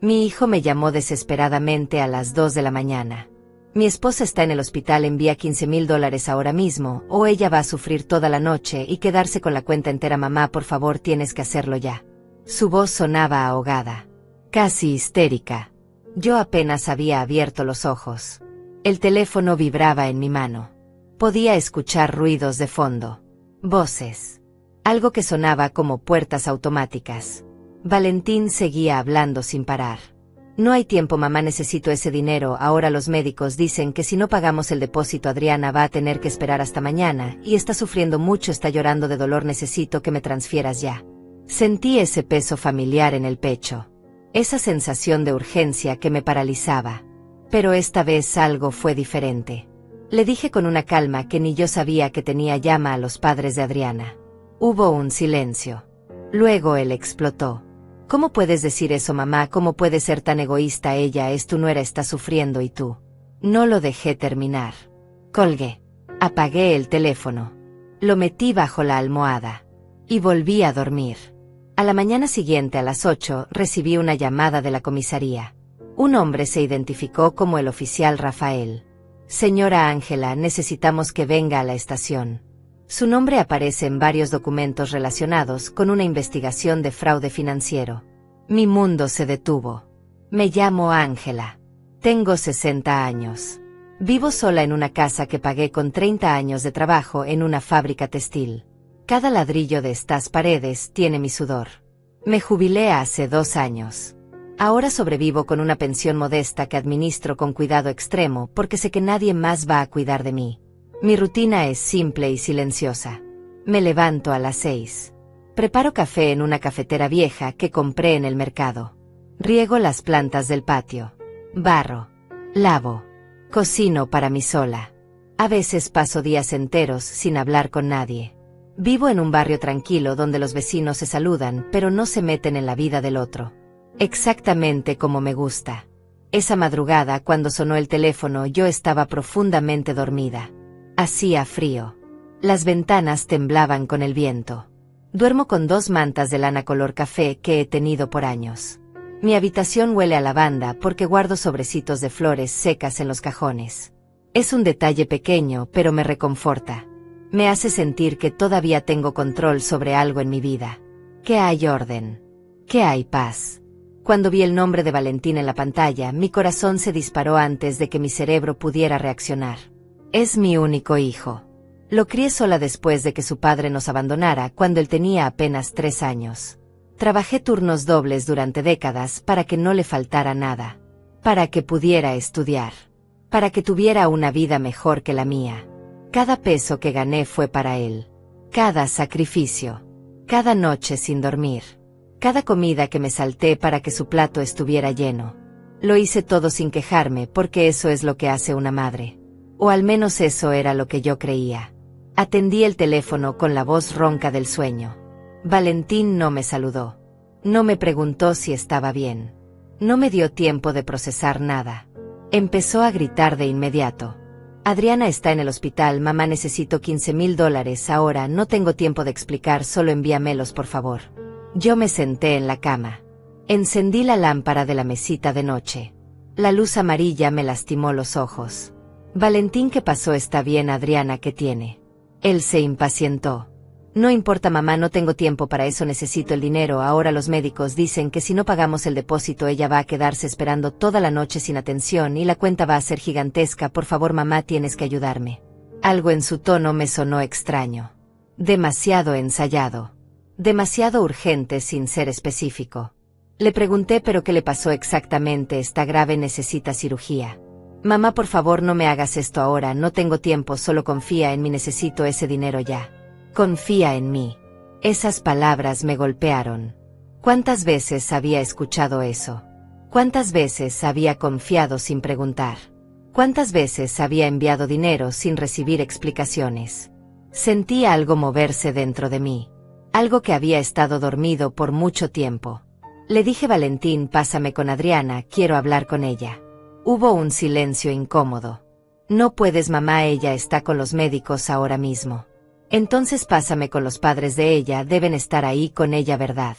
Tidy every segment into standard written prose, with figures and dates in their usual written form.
Mi hijo me llamó desesperadamente a las 2 de la mañana. Mi esposa está en el hospital, envía $15,000 ahora mismo, o ella va a sufrir toda la noche y quedarse con la cuenta entera. Mamá, por favor, tienes que hacerlo ya. Su voz sonaba ahogada, casi histérica. Yo apenas había abierto los ojos. El teléfono vibraba en mi mano. Podía escuchar ruidos de fondo. Voces. Algo que sonaba como puertas automáticas. Valentín seguía hablando sin parar. No hay tiempo, mamá, necesito ese dinero ahora. Los médicos dicen que si no pagamos el depósito, Adriana va a tener que esperar hasta mañana y está sufriendo mucho, está llorando de dolor, necesito que me transfieras ya. Sentí ese peso familiar en el pecho. Esa sensación de urgencia que me paralizaba. Pero esta vez algo fue diferente. Le dije con una calma que ni yo sabía que tenía. Llama a los padres de Adriana. Hubo un silencio. Luego él explotó. ¿Cómo puedes decir eso, mamá? ¿Cómo puedes ser tan egoísta? Ella es tu nuera, está sufriendo y tú. No lo dejé terminar. Colgué. Apagué el teléfono. Lo metí bajo la almohada. Y volví a dormir. A la mañana siguiente a las 8 recibí una llamada de la comisaría. Un hombre se identificó como el oficial Rafael. Señora Ángela, necesitamos que venga a la estación. Su nombre aparece en varios documentos relacionados con una investigación de fraude financiero. Mi mundo se detuvo. Me llamo Ángela. Tengo 60 años. Vivo sola en una casa que pagué con 30 años de trabajo en una fábrica textil. Cada ladrillo de estas paredes tiene mi sudor. Me jubilé hace 2 años. Ahora sobrevivo con una pensión modesta que administro con cuidado extremo porque sé que nadie más va a cuidar de mí. Mi rutina es simple y silenciosa. Me levanto a las 6. Preparo café en una cafetera vieja que compré en el mercado. Riego las plantas del patio. Barro. Lavo. Cocino para mí sola. A veces paso días enteros sin hablar con nadie. Vivo en un barrio tranquilo donde los vecinos se saludan pero no se meten en la vida del otro. Exactamente como me gusta. Esa madrugada, cuando sonó el teléfono, yo estaba profundamente dormida. Hacía frío. Las ventanas temblaban con el viento. Duermo con 2 mantas de lana color café que he tenido por años. Mi habitación huele a lavanda porque guardo sobrecitos de flores secas en los cajones. Es un detalle pequeño, pero me reconforta. Me hace sentir que todavía tengo control sobre algo en mi vida. Que hay orden. Que hay paz. Cuando vi el nombre de Valentín en la pantalla, mi corazón se disparó antes de que mi cerebro pudiera reaccionar. Es mi único hijo. Lo crié sola después de que su padre nos abandonara cuando él tenía apenas 3 años. Trabajé turnos dobles durante décadas para que no le faltara nada. Para que pudiera estudiar. Para que tuviera una vida mejor que la mía. Cada peso que gané fue para él. Cada sacrificio. Cada noche sin dormir. Cada comida que me salté para que su plato estuviera lleno. Lo hice todo sin quejarme porque eso es lo que hace una madre. O al menos eso era lo que yo creía. Atendí el teléfono con la voz ronca del sueño. Valentín no me saludó. No me preguntó si estaba bien. No me dio tiempo de procesar nada. Empezó a gritar de inmediato. Adriana está en el hospital, mamá, necesito $15,000 ahora, no tengo tiempo de explicar, solo envíamelos por favor. Yo me senté en la cama. Encendí la lámpara de la mesita de noche. La luz amarilla me lastimó los ojos. Valentín, ¿qué pasó? ¿Está bien, Adriana? ¿Qué tiene? Él se impacientó. No importa, mamá, no tengo tiempo para eso, necesito el dinero ahora. Los médicos dicen que si no pagamos el depósito ella va a quedarse esperando toda la noche sin atención y la cuenta va a ser gigantesca. Por favor, mamá, tienes que ayudarme. Algo en su tono me sonó extraño. Demasiado ensayado. Demasiado urgente sin ser específico. Le pregunté, ¿pero qué le pasó exactamente? Está grave, necesita cirugía. Mamá, por favor, no me hagas esto ahora, no tengo tiempo, solo confía en mí, necesito ese dinero ya. Confía en mí. Esas palabras me golpearon. ¿Cuántas veces había escuchado eso? ¿Cuántas veces había confiado sin preguntar? ¿Cuántas veces había enviado dinero sin recibir explicaciones? Sentí algo moverse dentro de mí. Algo que había estado dormido por mucho tiempo. Le dije, Valentín, pásame con Adriana, quiero hablar con ella. Hubo un silencio incómodo. No puedes, mamá, ella está con los médicos ahora mismo. Entonces pásame con los padres de ella, deben estar ahí con ella, ¿verdad?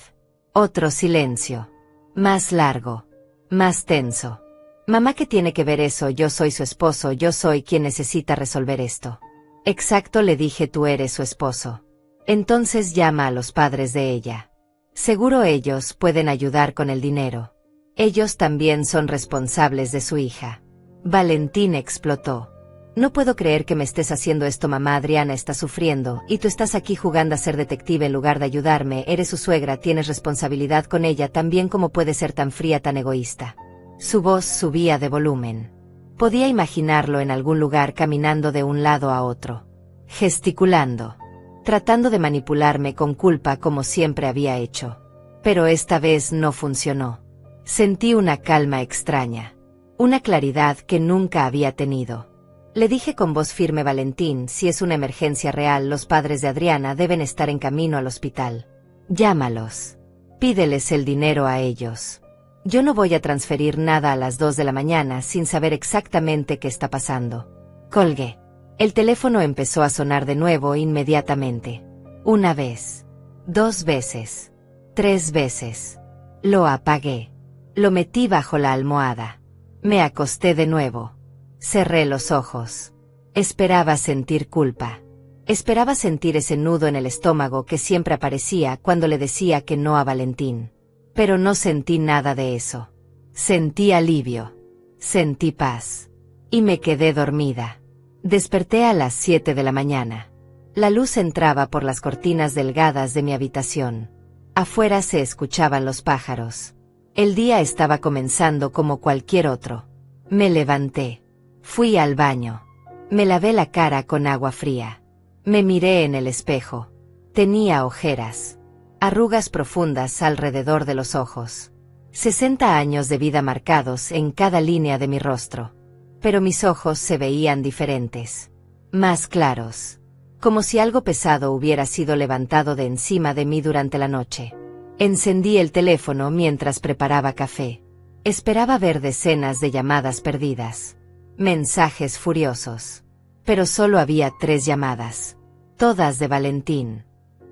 Otro silencio. Más largo. Más tenso. Mamá, ¿qué tiene que ver eso? Yo soy su esposo, yo soy quien necesita resolver esto. Exacto, le dije, tú eres su esposo. Entonces llama a los padres de ella. Seguro ellos pueden ayudar con el dinero. Ellos también son responsables de su hija. Valentín explotó. No puedo creer que me estés haciendo esto, mamá. Adriana está sufriendo, y tú estás aquí jugando a ser detective en lugar de ayudarme. Eres su suegra, tienes responsabilidad con ella también. ¿Cómo puede ser tan fría, tan egoísta? Su voz subía de volumen. Podía imaginarlo en algún lugar caminando de un lado a otro, gesticulando, tratando de manipularme con culpa como siempre había hecho. Pero esta vez no funcionó. Sentí una calma extraña, una claridad que nunca había tenido. Le dije con voz firme: Valentín, si es una emergencia real, los padres de Adriana deben estar en camino al hospital. Llámalos. Pídeles el dinero a ellos. Yo no voy a transferir nada a las 2 de la mañana sin saber exactamente qué está pasando. Colgué. El teléfono empezó a sonar de nuevo inmediatamente. Una vez. 2 veces. 3 veces. Lo apagué. Lo metí bajo la almohada. Me acosté de nuevo. Cerré los ojos. Esperaba sentir culpa. Esperaba sentir ese nudo en el estómago que siempre aparecía cuando le decía que no a Valentín. Pero no sentí nada de eso. Sentí alivio. Sentí paz. Y me quedé dormida. Desperté a las 7 de la mañana. La luz entraba por las cortinas delgadas de mi habitación. Afuera se escuchaban los pájaros. El día estaba comenzando como cualquier otro. Me levanté. Fui al baño. Me lavé la cara con agua fría. Me miré en el espejo. Tenía ojeras. Arrugas profundas alrededor de los ojos. 60 años de vida marcados en cada línea de mi rostro. Pero mis ojos se veían diferentes. Más claros. Como si algo pesado hubiera sido levantado de encima de mí durante la noche. Encendí el teléfono mientras preparaba café. Esperaba ver decenas de llamadas perdidas. Mensajes furiosos. Pero solo había 3 llamadas. Todas de Valentín.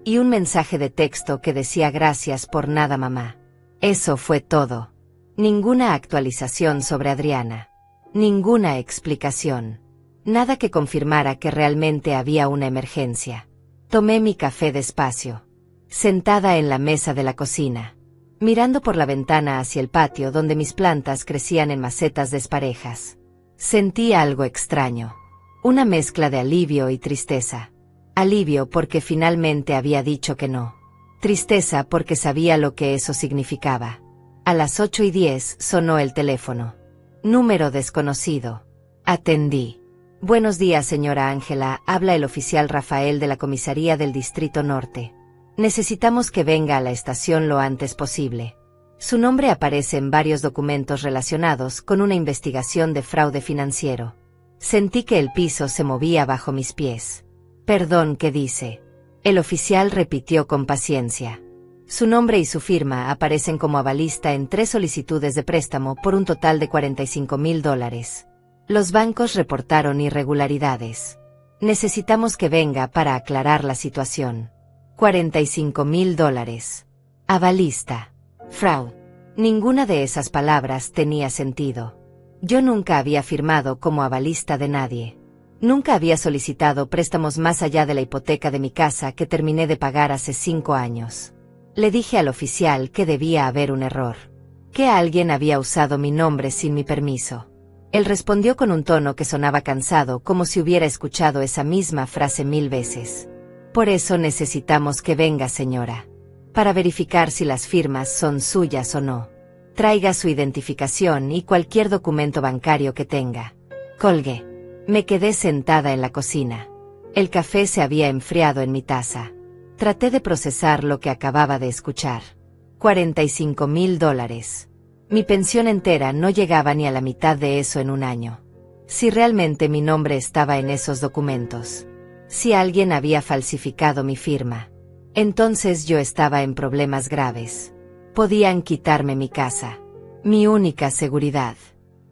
Y un mensaje de texto que decía: gracias por nada, mamá. Eso fue todo. Ninguna actualización sobre Adriana. Ninguna explicación. Nada que confirmara que realmente había una emergencia. Tomé mi café despacio. Sentada en la mesa de la cocina. Mirando por la ventana hacia el patio donde mis plantas crecían en macetas desparejas. Sentí algo extraño. Una mezcla de alivio y tristeza. Alivio porque finalmente había dicho que no. Tristeza porque sabía lo que eso significaba. A las 8:10 sonó el teléfono. Número desconocido. Atendí. Buenos días, señora Ángela, habla el oficial Rafael de la comisaría del Distrito Norte. Necesitamos que venga a la estación lo antes posible. Su nombre aparece en varios documentos relacionados con una investigación de fraude financiero. Sentí que el piso se movía bajo mis pies. Perdón, ¿qué dice? El oficial repitió con paciencia. Su nombre y su firma aparecen como avalista en 3 solicitudes de préstamo por un total de $45,000. Los bancos reportaron irregularidades. Necesitamos que venga para aclarar la situación. $45,000. Avalista. Fraude. Ninguna de esas palabras tenía sentido. Yo nunca había firmado como avalista de nadie. Nunca había solicitado préstamos más allá de la hipoteca de mi casa que terminé de pagar hace 5 años. Le dije al oficial que debía haber un error. Que alguien había usado mi nombre sin mi permiso. Él respondió con un tono que sonaba cansado, como si hubiera escuchado esa misma frase 1000 veces. Por eso necesitamos que venga, señora. Para verificar si las firmas son suyas o no. Traiga su identificación y cualquier documento bancario que tenga. Colgué. Me quedé sentada en la cocina. El café se había enfriado en mi taza. Traté de procesar lo que acababa de escuchar. $45,000. Mi pensión entera no llegaba ni a la mitad de eso en un año. Si realmente mi nombre estaba en esos documentos. Si alguien había falsificado mi firma. Entonces yo estaba en problemas graves. Podían quitarme mi casa. Mi única seguridad.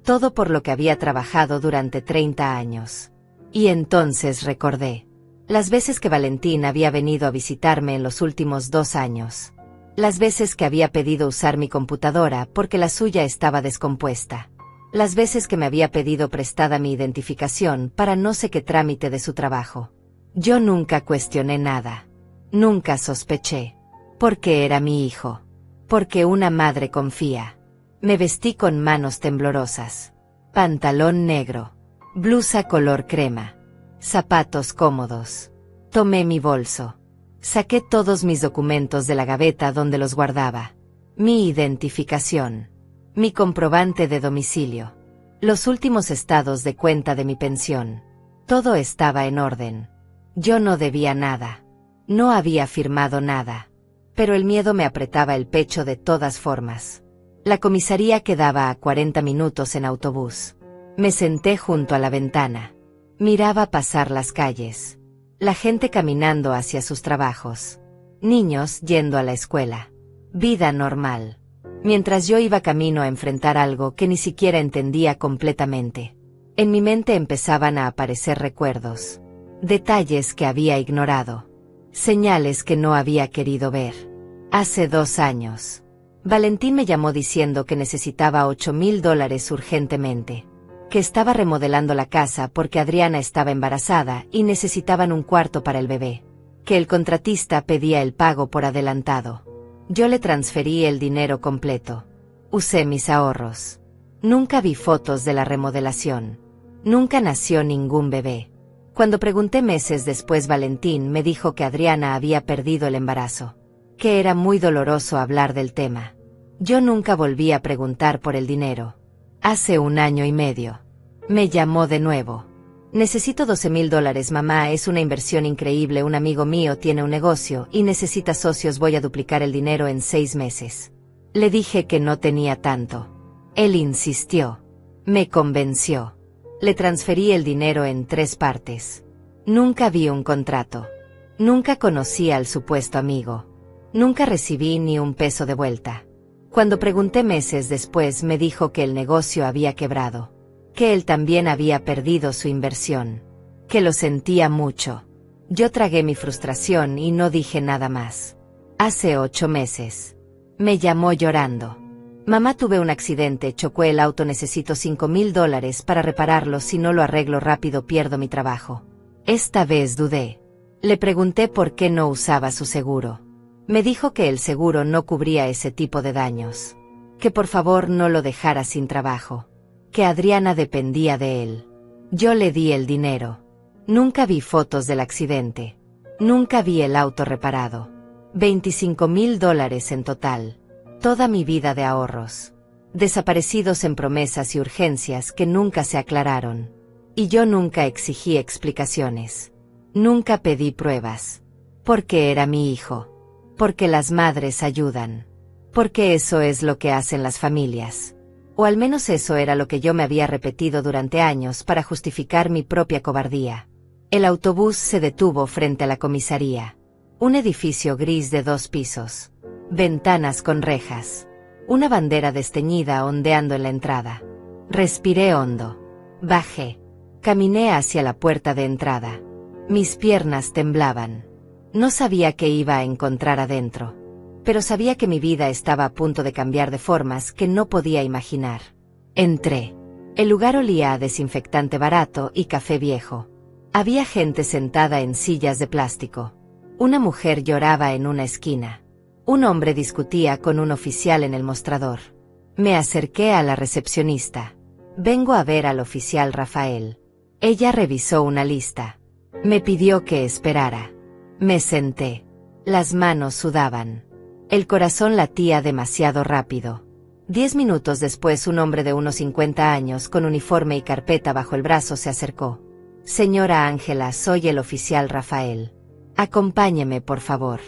Todo por lo que había trabajado durante 30 años. Y entonces recordé. Las veces que Valentín había venido a visitarme en los últimos 2 años. Las veces que había pedido usar mi computadora porque la suya estaba descompuesta. Las veces que me había pedido prestada mi identificación para no sé qué trámite de su trabajo. Yo nunca cuestioné nada. Nunca sospeché. Porque era mi hijo. Porque una madre confía. Me vestí con manos temblorosas. Pantalón negro. Blusa color crema. Zapatos cómodos. Tomé mi bolso. Saqué todos mis documentos de la gaveta donde los guardaba. Mi identificación. Mi comprobante de domicilio. Los últimos estados de cuenta de mi pensión. Todo estaba en orden. Yo no debía nada. No había firmado nada. Pero el miedo me apretaba el pecho de todas formas. La comisaría quedaba a 40 minutos en autobús. Me senté junto a la ventana. Miraba pasar las calles. La gente caminando hacia sus trabajos. Niños yendo a la escuela. Vida normal. Mientras yo iba camino a enfrentar algo que ni siquiera entendía completamente. En mi mente empezaban a aparecer recuerdos. Detalles que había ignorado. Señales que no había querido ver. Hace 2 años. Valentín me llamó diciendo que necesitaba $8,000 urgentemente. Que estaba remodelando la casa porque Adriana estaba embarazada y necesitaban un cuarto para el bebé. Que el contratista pedía el pago por adelantado. Yo le transferí el dinero completo. Usé mis ahorros. Nunca vi fotos de la remodelación. Nunca nació ningún bebé. Cuando pregunté meses después, Valentín me dijo que Adriana había perdido el embarazo. Que era muy doloroso hablar del tema. Yo nunca volví a preguntar por el dinero. Hace 1 año y medio. Me llamó de nuevo. Necesito $12,000, mamá, es una inversión increíble, un amigo mío tiene un negocio y necesita socios, voy a duplicar el dinero en 6 meses. Le dije que no tenía tanto. Él insistió. Me convenció. Le transferí el dinero en 3 partes. Nunca vi un contrato. Nunca conocí al supuesto amigo. Nunca recibí ni un peso de vuelta. Cuando pregunté meses después, me dijo que el negocio había quebrado. Que él también había perdido su inversión. Que lo sentía mucho. Yo tragué mi frustración y no dije nada más. Hace 8 meses. Me llamó llorando. Mamá, tuve un accidente, chocó el auto, necesito $5,000 para repararlo, si no lo arreglo rápido pierdo mi trabajo. Esta vez dudé. Le pregunté por qué no usaba su seguro. Me dijo que el seguro no cubría ese tipo de daños. Que por favor no lo dejara sin trabajo. Que Adriana dependía de él. Yo le di el dinero. Nunca vi fotos del accidente. Nunca vi el auto reparado. $25,000 en total. Toda mi vida de ahorros. Desaparecidos en promesas y urgencias que nunca se aclararon. Y yo nunca exigí explicaciones. Nunca pedí pruebas. Porque era mi hijo. Porque las madres ayudan. Porque eso es lo que hacen las familias. O al menos eso era lo que yo me había repetido durante años para justificar mi propia cobardía. El autobús se detuvo frente a la comisaría. Un edificio gris de 2 pisos. Ventanas con rejas. Una bandera desteñida ondeando en la entrada. Respiré hondo. Bajé. Caminé hacia la puerta de entrada. Mis piernas temblaban. No sabía qué iba a encontrar adentro. Pero sabía que mi vida estaba a punto de cambiar de formas que no podía imaginar. Entré. El lugar olía a desinfectante barato y café viejo. Había gente sentada en sillas de plástico. Una mujer lloraba en una esquina. Un hombre discutía con un oficial en el mostrador. Me acerqué a la recepcionista. Vengo a ver al oficial Rafael. Ella revisó una lista. Me pidió que esperara. Me senté. Las manos sudaban. El corazón latía demasiado rápido. 10 minutos después, un hombre de unos 50 años con uniforme y carpeta bajo el brazo se acercó. Señora Ángela, soy el oficial Rafael. Acompáñeme, por favor.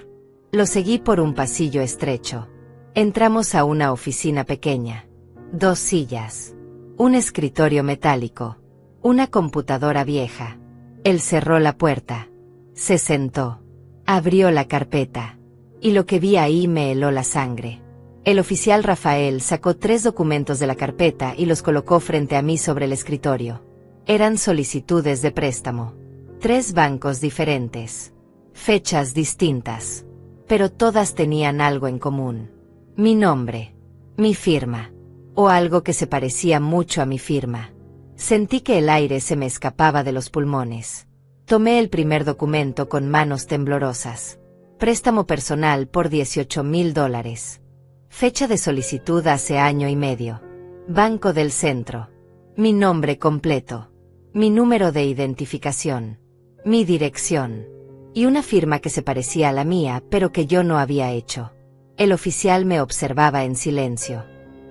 Lo seguí por un pasillo estrecho. Entramos a una oficina pequeña. 2 sillas. Un escritorio metálico. Una computadora vieja. Él cerró la puerta. Se sentó. Abrió la carpeta. Y lo que vi ahí me heló la sangre. El oficial Rafael sacó 3 documentos de la carpeta y los colocó frente a mí sobre el escritorio. Eran solicitudes de préstamo. 3 bancos diferentes. Fechas distintas. pero todas tenían algo en común. Mi nombre, mi firma, o algo que se parecía mucho a mi firma. Sentí que el aire se me escapaba de los pulmones. Tomé el primer documento con manos temblorosas. Préstamo personal por $18,000. Fecha de solicitud hace año y medio. Banco del Centro. Mi nombre completo. Mi número de identificación. Mi dirección. Y una firma que se parecía a la mía, pero que yo no había hecho. El oficial me observaba en silencio.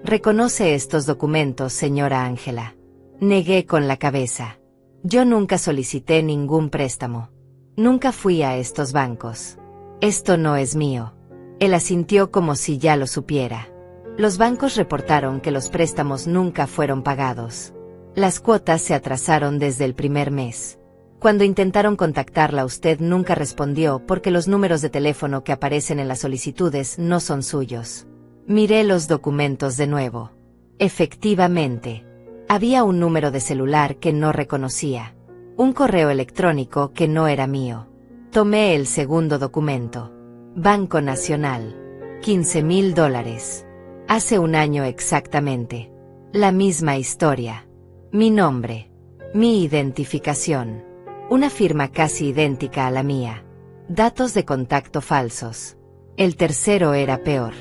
¿Reconoce estos documentos, señora Ángela? Negué con la cabeza. Yo nunca solicité ningún préstamo. Nunca fui a estos bancos. Esto no es mío. Él asintió como si ya lo supiera. Los bancos reportaron que los préstamos nunca fueron pagados. Las cuotas se atrasaron desde el primer mes. Cuando intentaron contactarla, usted nunca respondió porque los números de teléfono que aparecen en las solicitudes no son suyos. Miré los documentos de nuevo. Efectivamente, había un número de celular que no reconocía. Un correo electrónico que no era mío. Tomé el segundo documento. Banco Nacional. $15,000. Hace un año exactamente. La misma historia. Mi nombre. Mi identificación. Una firma casi idéntica a la mía. Datos de contacto falsos. El tercero era peor.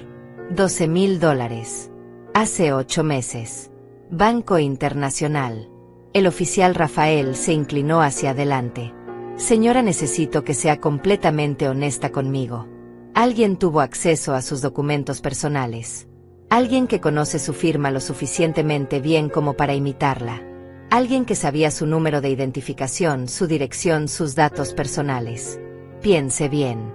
$12,000. Hace 8 meses. Banco Internacional. El oficial Rafael se inclinó hacia adelante. Señora, necesito que sea completamente honesta conmigo. Alguien tuvo acceso a sus documentos personales. Alguien que conoce su firma lo suficientemente bien como para imitarla. Alguien que sabía su número de identificación, su dirección, sus datos personales. Piense bien.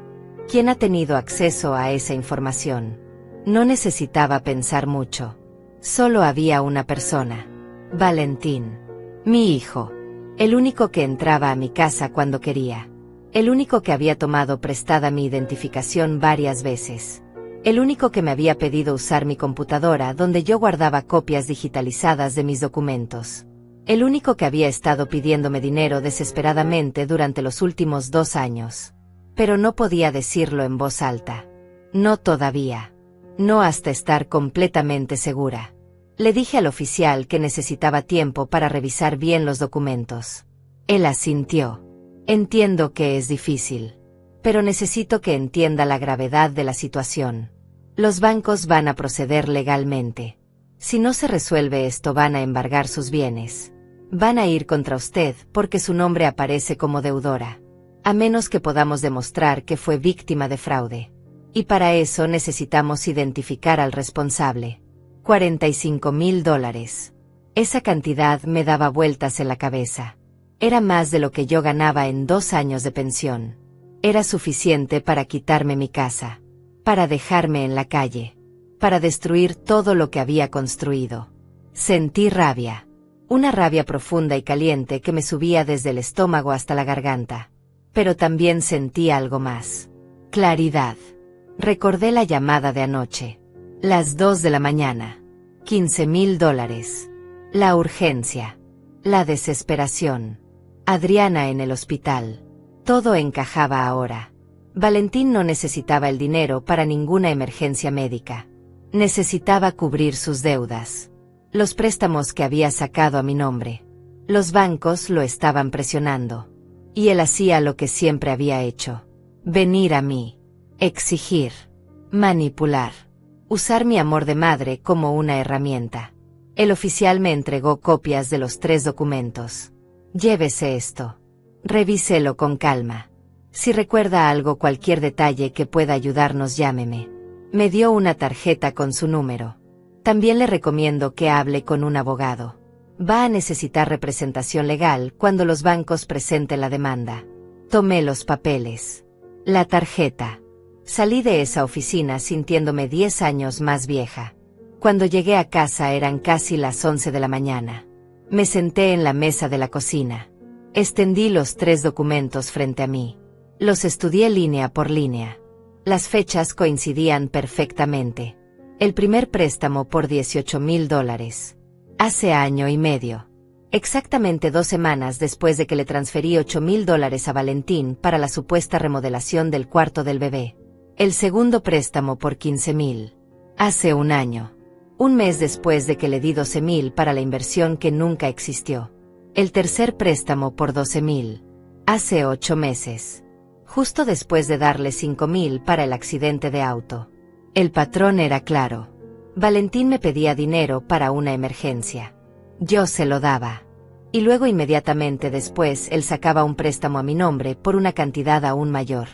¿Quién ha tenido acceso a esa información? No necesitaba pensar mucho. Solo había una persona. Valentín. Mi hijo. El único que entraba a mi casa cuando quería. El único que había tomado prestada mi identificación varias veces. El único que me había pedido usar mi computadora donde yo guardaba copias digitalizadas de mis documentos. El único que había estado pidiéndome dinero desesperadamente durante los últimos 2 años. Pero no podía decirlo en voz alta. No todavía. No hasta estar completamente segura. Le dije al oficial que necesitaba tiempo para revisar bien los documentos. Él asintió. Entiendo que es difícil. Pero necesito que entienda la gravedad de la situación. Los bancos van a proceder legalmente. Si no se resuelve esto, van a embargar sus bienes. Van a ir contra usted porque su nombre aparece como deudora. A menos que podamos demostrar que fue víctima de fraude. Y para eso necesitamos identificar al responsable. $45,000. Esa cantidad me daba vueltas en la cabeza. Era más de lo que yo ganaba en 2 años de pensión. Era suficiente para quitarme mi casa. Para dejarme en la calle. Para destruir todo lo que había construido. Sentí rabia. Una rabia profunda y caliente que me subía desde el estómago hasta la garganta. Pero también sentí algo más. Claridad. Recordé la llamada de anoche. Las 2 de la mañana. $15,000. La urgencia. La desesperación. Adriana en el hospital. Todo encajaba ahora. Valentín no necesitaba el dinero para ninguna emergencia médica. Necesitaba cubrir sus deudas. Los préstamos que había sacado a mi nombre. Los bancos lo estaban presionando. Y él hacía lo que siempre había hecho. Venir a mí. Exigir. Manipular. Usar mi amor de madre como una herramienta. El oficial me entregó copias de los 3 documentos. Llévese esto. Revíselo con calma. Si recuerda algo, cualquier detalle que pueda ayudarnos, llámeme. Me dio una tarjeta con su número. También le recomiendo que hable con un abogado. Va a necesitar representación legal cuando los bancos presenten la demanda. Tomé los papeles. La tarjeta. Salí de esa oficina sintiéndome 10 años más vieja. Cuando llegué a casa eran casi las 11 de la mañana. Me senté en la mesa de la cocina. Extendí los 3 documentos frente a mí. Los estudié línea por línea. Las fechas coincidían perfectamente. El primer préstamo por $18,000. Hace año y medio. Exactamente 2 semanas después de que le transferí $8,000 a Valentín para la supuesta remodelación del cuarto del bebé. El segundo préstamo por 15,000. Hace un año. Un mes después de que le di 12,000 para la inversión que nunca existió. El tercer préstamo por 12,000. Hace 8 meses. Justo después de darle 5,000 para el accidente de auto. El patrón era claro. Valentín me pedía dinero para una emergencia. Yo se lo daba. Y luego inmediatamente después él sacaba un préstamo a mi nombre por una cantidad aún mayor.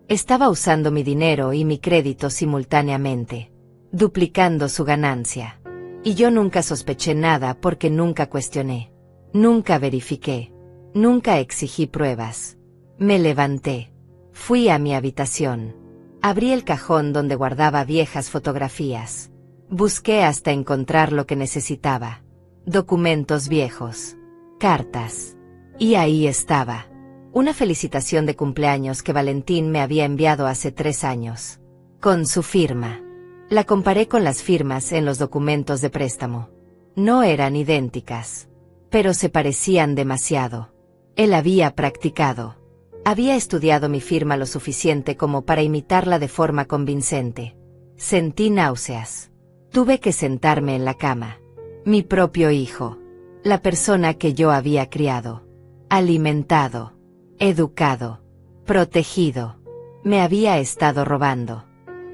Estaba usando mi dinero y mi crédito simultáneamente, duplicando su ganancia. Y yo nunca sospeché nada porque nunca cuestioné, nunca verifiqué, nunca exigí pruebas. Me levanté. Fui a mi habitación. Abrí el cajón donde guardaba viejas fotografías. Busqué hasta encontrar lo que necesitaba. Documentos viejos. Cartas. Y ahí estaba. Una felicitación de cumpleaños que Valentín me había enviado hace 3 años. Con su firma. La comparé con las firmas en los documentos de préstamo. No eran idénticas. Pero se parecían demasiado. Él había practicado. Había estudiado mi firma lo suficiente como para imitarla de forma convincente. Sentí náuseas. Tuve que sentarme en la cama. Mi propio hijo. La persona que yo había criado. Alimentado. Educado. Protegido. Me había estado robando.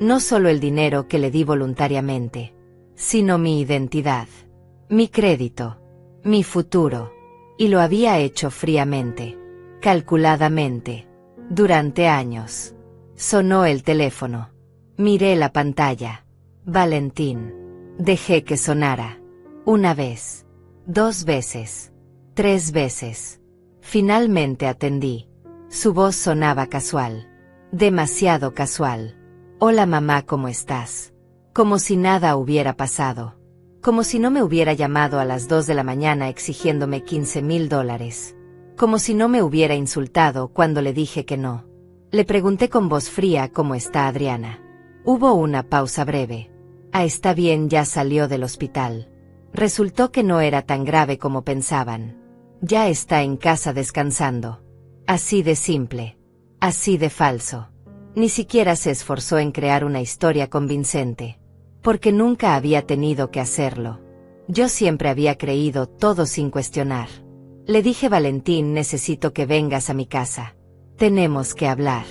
No solo el dinero que le di voluntariamente, sino mi identidad. Mi crédito. Mi futuro. Y lo había hecho fríamente. Calculadamente. Durante años. Sonó el teléfono. Miré la pantalla. Valentín. Dejé que sonara. Una vez. 2 veces. 3 veces. Finalmente atendí. Su voz sonaba casual. Demasiado casual. Hola mamá, ¿cómo estás? Como si nada hubiera pasado. Como si no me hubiera llamado a las 2 de la mañana exigiéndome $15,000. Como si no me hubiera insultado cuando le dije que no. Le pregunté con voz fría cómo está Adriana. Hubo una pausa breve. Está bien, ya salió del hospital. Resultó que no era tan grave como pensaban. Ya está en casa descansando. Así de simple. Así de falso. Ni siquiera se esforzó en crear una historia convincente. Porque nunca había tenido que hacerlo. Yo siempre había creído todo sin cuestionar. Le dije, Valentín, necesito que vengas a mi casa. Tenemos que hablar.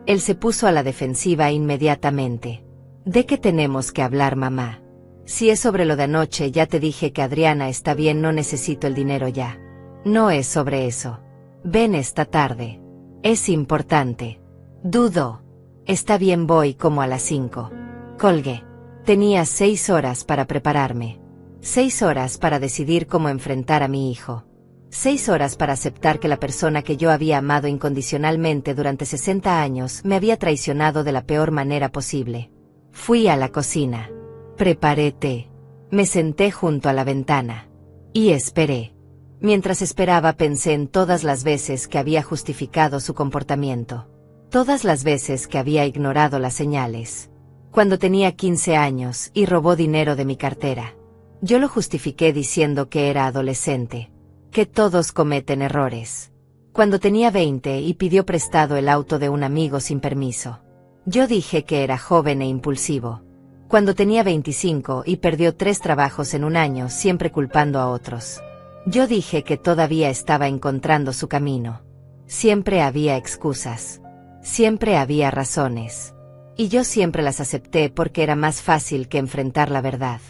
Él se puso a la defensiva inmediatamente. ¿De qué tenemos que hablar, mamá? Si es sobre lo de anoche, ya te dije que Adriana está bien, no necesito el dinero ya. No es sobre eso. Ven esta tarde. Es importante. Dudó. Está bien, voy como a las 5. Colgué. Tenía 6 horas para prepararme. 6 horas para decidir cómo enfrentar a mi hijo. 6 horas para aceptar que la persona que yo había amado incondicionalmente durante 60 años me había traicionado de la peor manera posible. Fui a la cocina. Preparé té. Me senté junto a la ventana. Y esperé. Mientras esperaba pensé en todas las veces que había justificado su comportamiento. Todas las veces que había ignorado las señales. Cuando tenía 15 años y robó dinero de mi cartera. Yo lo justifiqué diciendo que era adolescente. Que todos cometen errores. Cuando tenía 20 y pidió prestado el auto de un amigo sin permiso. Yo dije que era joven e impulsivo. Cuando tenía 25 y perdió 3 trabajos en un año, siempre culpando a otros. Yo dije que todavía estaba encontrando su camino. Siempre había excusas. Siempre había razones. Y yo siempre las acepté porque era más fácil que enfrentar la verdad.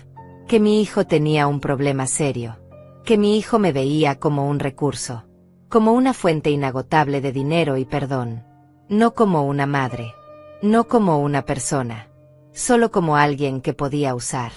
Que mi hijo tenía un problema serio. Que mi hijo me veía como un recurso. Como una fuente inagotable de dinero y perdón. No como una madre. No como una persona. Solo como alguien que podía usar.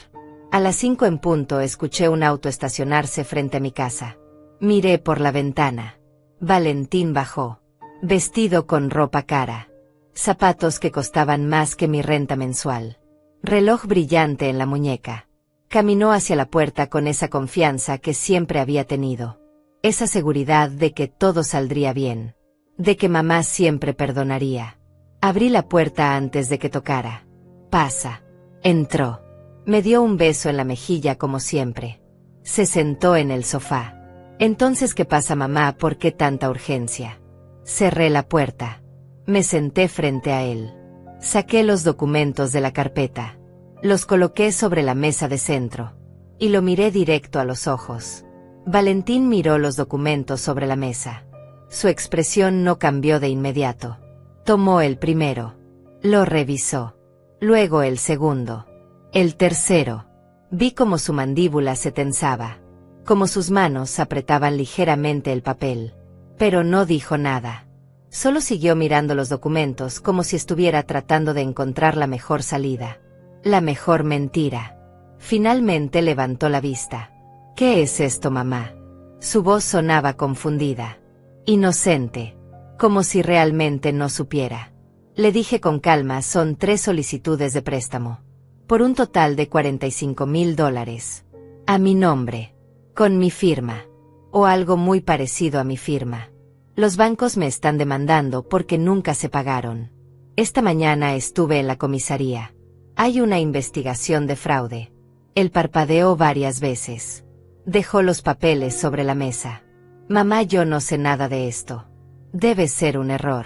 A las 5 en punto escuché un auto estacionarse frente a mi casa. Miré por la ventana. Valentín bajó. Vestido con ropa cara. Zapatos que costaban más que mi renta mensual. Reloj brillante en la muñeca. Caminó hacia la puerta con esa confianza que siempre había tenido. Esa seguridad de que todo saldría bien. De que mamá siempre perdonaría. Abrí la puerta antes de que tocara. Pasa. Entró. Me dio un beso en la mejilla como siempre. Se sentó en el sofá. Entonces, ¿qué pasa, mamá? ¿Por qué tanta urgencia? Cerré la puerta. Me senté frente a él. Saqué los documentos de la carpeta. Los coloqué sobre la mesa de centro. Y lo miré directo a los ojos. Valentín miró los documentos sobre la mesa. Su expresión no cambió de inmediato. Tomó el primero. Lo revisó. Luego el segundo. El tercero. Vi cómo su mandíbula se tensaba. Cómo sus manos apretaban ligeramente el papel. Pero no dijo nada. Solo siguió mirando los documentos como si estuviera tratando de encontrar la mejor salida. La mejor mentira. Finalmente levantó la vista. ¿Qué es esto, mamá? Su voz sonaba confundida. Inocente. Como si realmente no supiera. Le dije con calma, son 3 solicitudes de préstamo. Por un total de $45,000. A mi nombre. Con mi firma. O algo muy parecido a mi firma. Los bancos me están demandando porque nunca se pagaron. Esta mañana estuve en la comisaría. Hay una investigación de fraude. Él parpadeó varias veces. Dejó los papeles sobre la mesa. Mamá, yo no sé nada de esto. Debe ser un error.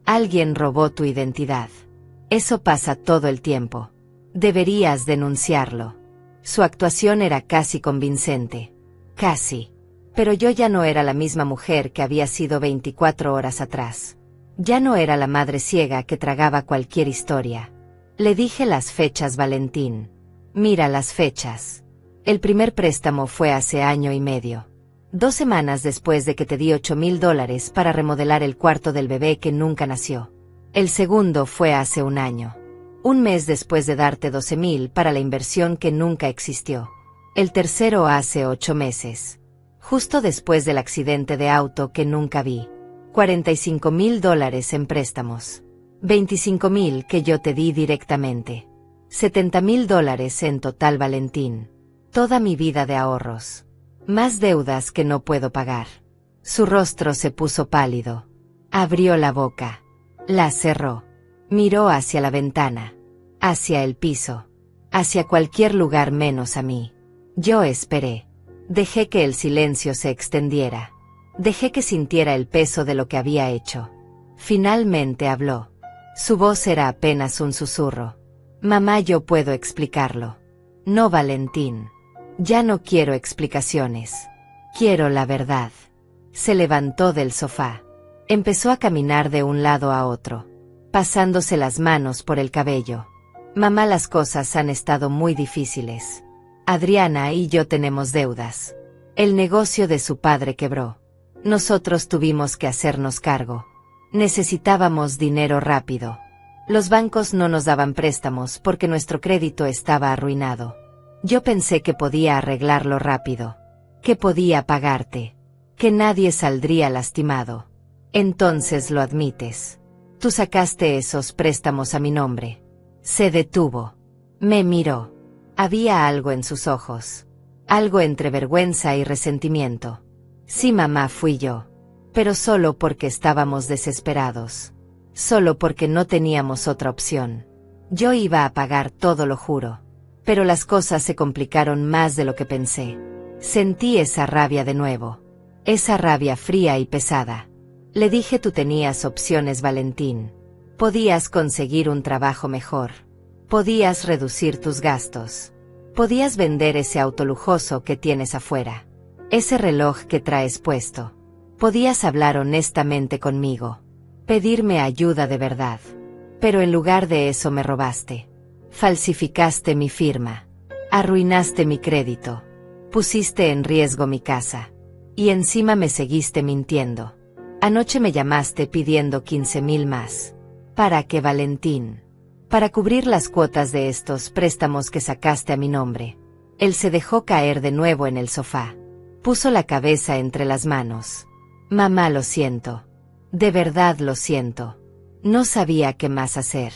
Alguien robó tu identidad. Eso pasa todo el tiempo. Deberías denunciarlo. Su actuación era casi convincente. Casi. Pero yo ya no era la misma mujer que había sido 24 horas atrás. Ya no era la madre ciega que tragaba cualquier historia. Le dije las fechas, Valentín. Mira las fechas. El primer préstamo fue hace año y medio. 2 semanas después de que te di $8,000 para remodelar el cuarto del bebé que nunca nació. El segundo fue hace un año. 1 mes después de darte 12,000 para la inversión que nunca existió. El tercero hace 8 meses. Justo después del accidente de auto que nunca vi. $45,000 en préstamos. 25,000 que yo te di directamente. $70,000 en total, Valentín. Toda mi vida de ahorros. Más deudas que no puedo pagar. Su rostro se puso pálido. Abrió la boca. La cerró. Miró hacia la ventana. Hacia el piso. Hacia cualquier lugar menos a mí. Yo esperé. Dejé que el silencio se extendiera. Dejé que sintiera el peso de lo que había hecho. Finalmente habló. Su voz era apenas un susurro. Mamá, yo puedo explicarlo. No, Valentín. Ya no quiero explicaciones. Quiero la verdad. Se levantó del sofá. Empezó a caminar de un lado a otro, pasándose las manos por el cabello. Mamá, las cosas han estado muy difíciles. Adriana y yo tenemos deudas. El negocio de su padre quebró. Nosotros tuvimos que hacernos cargo. Necesitábamos dinero rápido. Los bancos no nos daban préstamos porque nuestro crédito estaba arruinado. Yo pensé que podía arreglarlo rápido. Que podía pagarte. Que nadie saldría lastimado. Entonces lo admites. Tú sacaste esos préstamos a mi nombre. Se detuvo. Me miró. Había algo en sus ojos. Algo entre vergüenza y resentimiento. Sí, mamá, fui yo. Pero solo porque estábamos desesperados. Solo porque no teníamos otra opción. Yo iba a pagar todo, lo juro. Pero las cosas se complicaron más de lo que pensé. Sentí esa rabia de nuevo. Esa rabia fría y pesada. Le dije, tú tenías opciones, Valentín. Podías conseguir un trabajo mejor. Podías reducir tus gastos. Podías vender ese auto lujoso que tienes afuera. Ese reloj que traes puesto. Podías hablar honestamente conmigo. Pedirme ayuda de verdad. Pero en lugar de eso me robaste. Falsificaste mi firma. Arruinaste mi crédito. Pusiste en riesgo mi casa. Y encima me seguiste mintiendo. Anoche me llamaste pidiendo 15,000 más. ¿Para qué, Valentín? Para cubrir las cuotas de estos préstamos que sacaste a mi nombre. Él se dejó caer de nuevo en el sofá. Puso la cabeza entre las manos. Mamá, lo siento. De verdad lo siento. No sabía qué más hacer.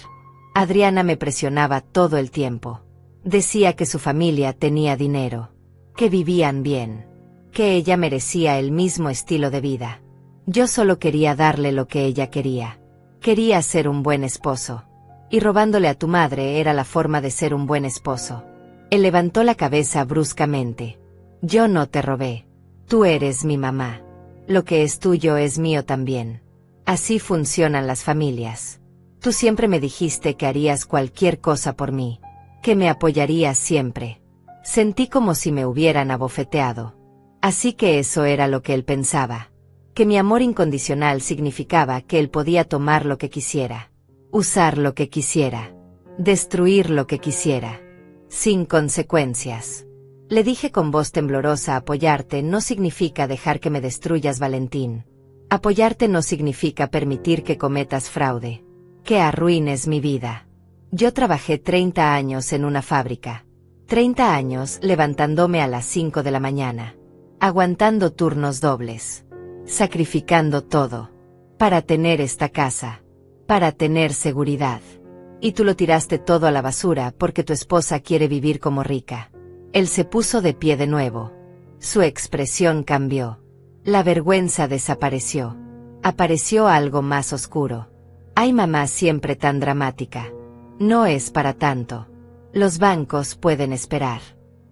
Adriana me presionaba todo el tiempo. Decía que su familia tenía dinero. Que vivían bien. Que ella merecía el mismo estilo de vida. Yo solo quería darle lo que ella quería. Quería ser un buen esposo. Y robándole a tu madre era la forma de ser un buen esposo. Él levantó la cabeza bruscamente. Yo no te robé. Tú eres mi mamá. Lo que es tuyo es mío también. Así funcionan las familias. Tú siempre me dijiste que harías cualquier cosa por mí, que me apoyarías siempre. Sentí como si me hubieran abofeteado. Así que eso era lo que él pensaba. Que mi amor incondicional significaba que él podía tomar lo que quisiera, usar lo que quisiera, destruir lo que quisiera, sin consecuencias. Le dije con voz temblorosa: apoyarte no significa dejar que me destruyas, Valentín. Apoyarte no significa permitir que cometas fraude, que arruines mi vida. Yo trabajé 30 años en una fábrica. 30 años levantándome a las 5 de la mañana, aguantando turnos dobles, sacrificando todo, para tener esta casa, para tener seguridad. Y tú lo tiraste todo a la basura porque tu esposa quiere vivir como rica. Él se puso de pie de nuevo. Su expresión cambió. La vergüenza desapareció. Apareció algo más oscuro. Ay, mamá, siempre tan dramática. No es para tanto. Los bancos pueden esperar.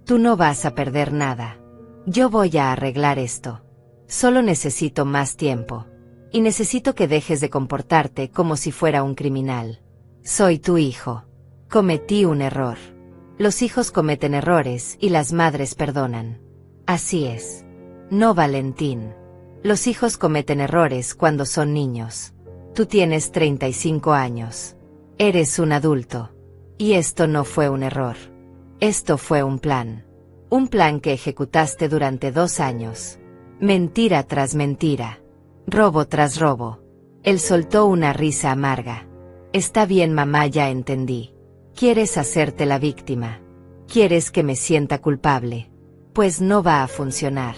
Tú no vas a perder nada. Yo voy a arreglar esto. Solo necesito más tiempo. Y necesito que dejes de comportarte como si fuera un criminal. Soy tu hijo. Cometí un error. Los hijos cometen errores y las madres perdonan. Así es. No, Valentín. Los hijos cometen errores cuando son niños. Tú tienes 35 años. Eres un adulto. Y esto no fue un error. Esto fue un plan. Un plan que ejecutaste durante 2 años. Mentira tras mentira. Robo tras robo. Él soltó una risa amarga. Está bien, mamá, ya entendí. Quieres hacerte la víctima. Quieres que me sienta culpable. Pues no va a funcionar.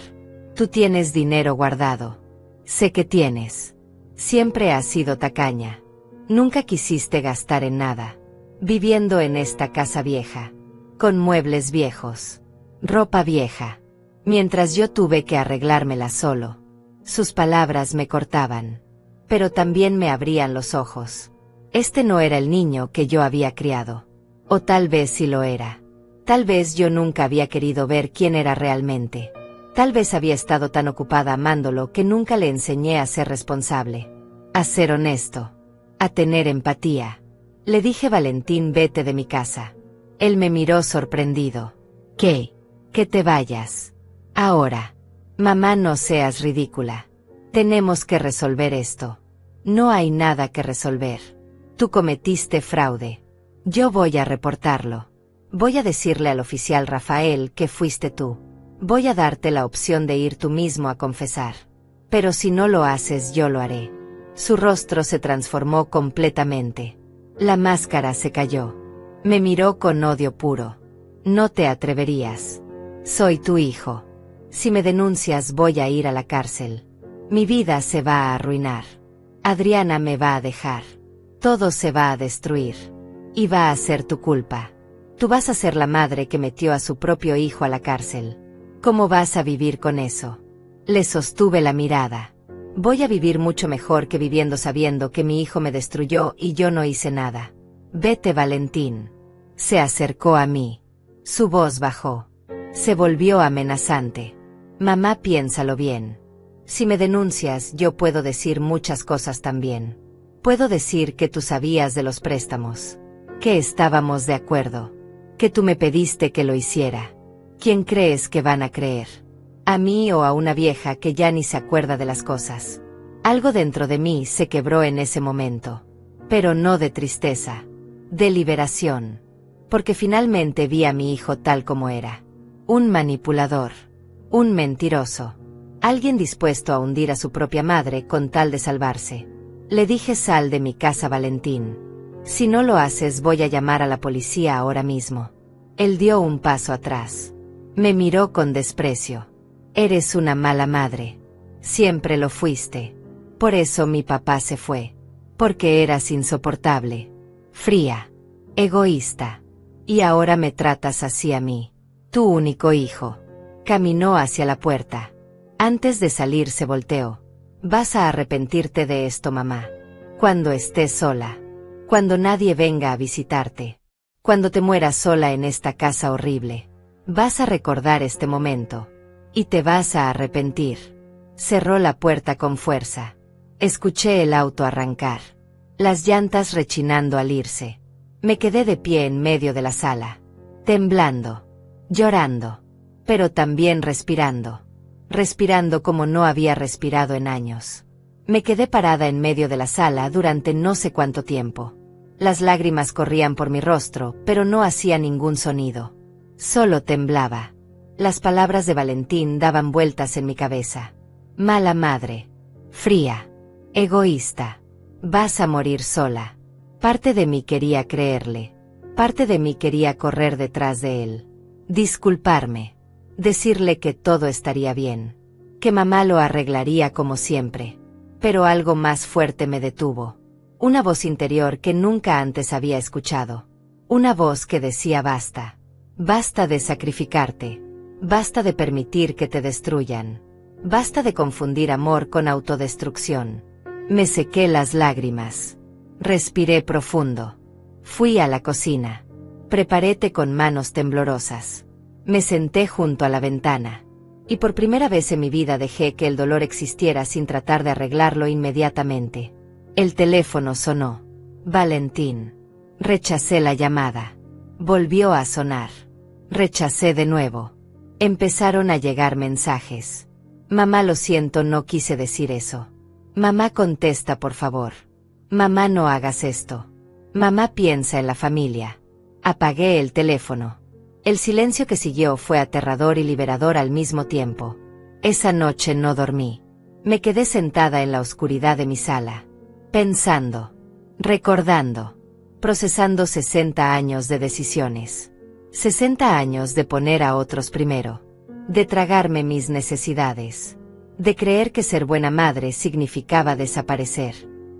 Tú tienes dinero guardado. Sé que tienes. Siempre has sido tacaña. Nunca quisiste gastar en nada. Viviendo en esta casa vieja. Con muebles viejos. Ropa vieja. Mientras yo tuve que arreglármela solo. Sus palabras me cortaban. Pero también me abrían los ojos. Este no era el niño que yo había criado. O tal vez sí lo era. Tal vez yo nunca había querido ver quién era realmente. Tal vez había estado tan ocupada amándolo que nunca le enseñé a ser responsable. A ser honesto. A tener empatía. Le dije: Valentín, vete de mi casa. Él me miró sorprendido. ¿Qué? Que te vayas. Ahora. Mamá, no seas ridícula. Tenemos que resolver esto. No hay nada que resolver. Tú cometiste fraude. Yo voy a reportarlo. Voy a decirle al oficial Rafael que fuiste tú. Voy a darte la opción de ir tú mismo a confesar. Pero si no lo haces, yo lo haré. Su rostro se transformó completamente. La máscara se cayó. Me miró con odio puro. No te atreverías. Soy tu hijo. Si me denuncias, voy a ir a la cárcel. Mi vida se va a arruinar. Adriana me va a dejar. Todo se va a destruir. Y va a ser tu culpa. Tú vas a ser la madre que metió a su propio hijo a la cárcel. ¿Cómo vas a vivir con eso? Le sostuve la mirada. Voy a vivir mucho mejor que viviendo sabiendo que mi hijo me destruyó y yo no hice nada. Vete, Valentín. Se acercó a mí. Su voz bajó. Se volvió amenazante. Mamá, piénsalo bien. Si me denuncias, yo puedo decir muchas cosas también. Puedo decir que tú sabías de los préstamos. Que estábamos de acuerdo. Que tú me pediste que lo hiciera. ¿Quién crees que van a creer? ¿A mí o a una vieja que ya ni se acuerda de las cosas? Algo dentro de mí se quebró en ese momento. Pero no de tristeza. De liberación. Porque finalmente vi a mi hijo tal como era. Un manipulador. Un mentiroso. Alguien dispuesto a hundir a su propia madre con tal de salvarse. Le dije: sal de mi casa, Valentín. Si no lo haces, voy a llamar a la policía ahora mismo. Él dio un paso atrás. Me miró con desprecio. Eres una mala madre. Siempre lo fuiste. Por eso mi papá se fue. Porque eras insoportable. Fría. Egoísta. Y ahora me tratas así a mí. Tu único hijo. Caminó hacia la puerta. Antes de salir se volteó. Vas a arrepentirte de esto, mamá. Cuando estés sola. Cuando nadie venga a visitarte. Cuando te mueras sola en esta casa horrible. Vas a recordar este momento. Y te vas a arrepentir. Cerró la puerta con fuerza. Escuché el auto arrancar. las llantas rechinando al irse. Me quedé de pie en medio de la sala, temblando, llorando, pero también respirando como no había respirado en años. Me quedé parada en medio de la sala durante no sé cuánto tiempo. Las lágrimas corrían por mi rostro, pero no hacía ningún sonido. Solo temblaba. Las palabras de Valentín daban vueltas en mi cabeza. Mala madre. Fría. Egoísta. Vas a morir sola. Parte de mí quería creerle. Parte de mí quería correr detrás de él. Disculparme. Decirle que todo estaría bien. Que mamá lo arreglaría como siempre. Pero algo más fuerte me detuvo. Una voz interior que nunca antes había escuchado. Una voz que decía basta. Basta de sacrificarte. Basta de permitir que te destruyan. Basta de confundir amor con autodestrucción. Me sequé las lágrimas. Respiré profundo. Fui a la cocina. Preparé té con manos temblorosas. Me senté junto a la ventana. Y por primera vez en mi vida dejé que el dolor existiera sin tratar de arreglarlo inmediatamente. El teléfono sonó. Valentín. Rechacé la llamada. Volvió a sonar. Rechacé de nuevo. Empezaron a llegar mensajes. Mamá, lo siento, no quise decir eso. Mamá, contesta por favor. Mamá, no hagas esto. Mamá, piensa en la familia. Apagué el teléfono. El silencio que siguió fue aterrador y liberador al mismo tiempo. Esa noche no dormí. Me quedé sentada en la oscuridad de mi sala. Pensando. Recordando. Procesando 60 años de decisiones. 60 años de poner a otros primero. De tragarme mis necesidades. De creer que ser buena madre significaba desaparecer.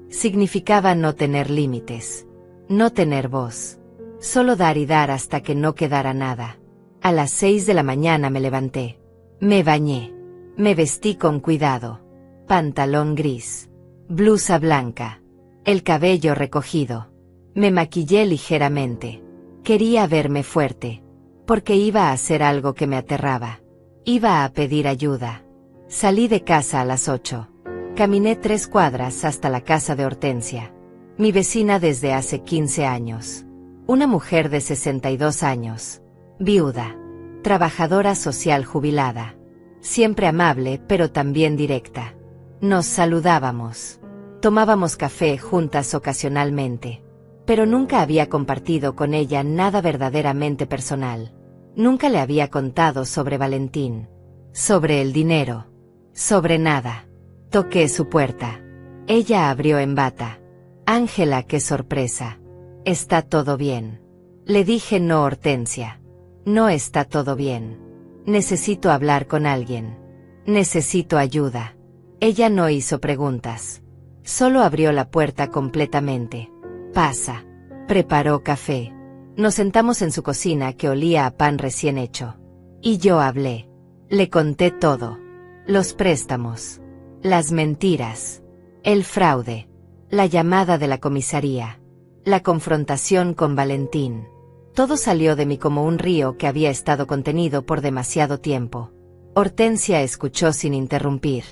Significaba no tener límites. No tener voz. Solo dar y dar hasta que no quedara nada. A las 6 de la mañana me levanté. Me bañé. Me vestí con cuidado. Pantalón gris. Blusa blanca. El cabello recogido. Me maquillé ligeramente. Quería verme fuerte. Porque iba a hacer algo que me aterraba. Iba a pedir ayuda. Salí de casa a las 8. Caminé 3 cuadras hasta la casa de Hortensia. Mi vecina desde hace 15 años. Una mujer de 62 años. Viuda. Trabajadora social jubilada. Siempre amable, pero también directa. Nos saludábamos. Tomábamos café juntas ocasionalmente. Pero nunca había compartido con ella nada verdaderamente personal. Nunca le había contado sobre Valentín. Sobre el dinero. Sobre nada. Toqué su puerta. Ella abrió en bata. Ángela, qué sorpresa. ¿Está todo bien? Le dije no, Hortensia. No está todo bien. Necesito hablar con alguien. Necesito ayuda. Ella no hizo preguntas. Solo abrió la puerta completamente. Pasa. Preparó café. Nos sentamos en su cocina que olía a pan recién hecho. Y yo hablé. Le conté todo. Los préstamos. Las mentiras. El fraude. La llamada de la comisaría. La confrontación con Valentín. Todo salió de mí como un río que había estado contenido por demasiado tiempo. Hortensia escuchó sin interrumpir.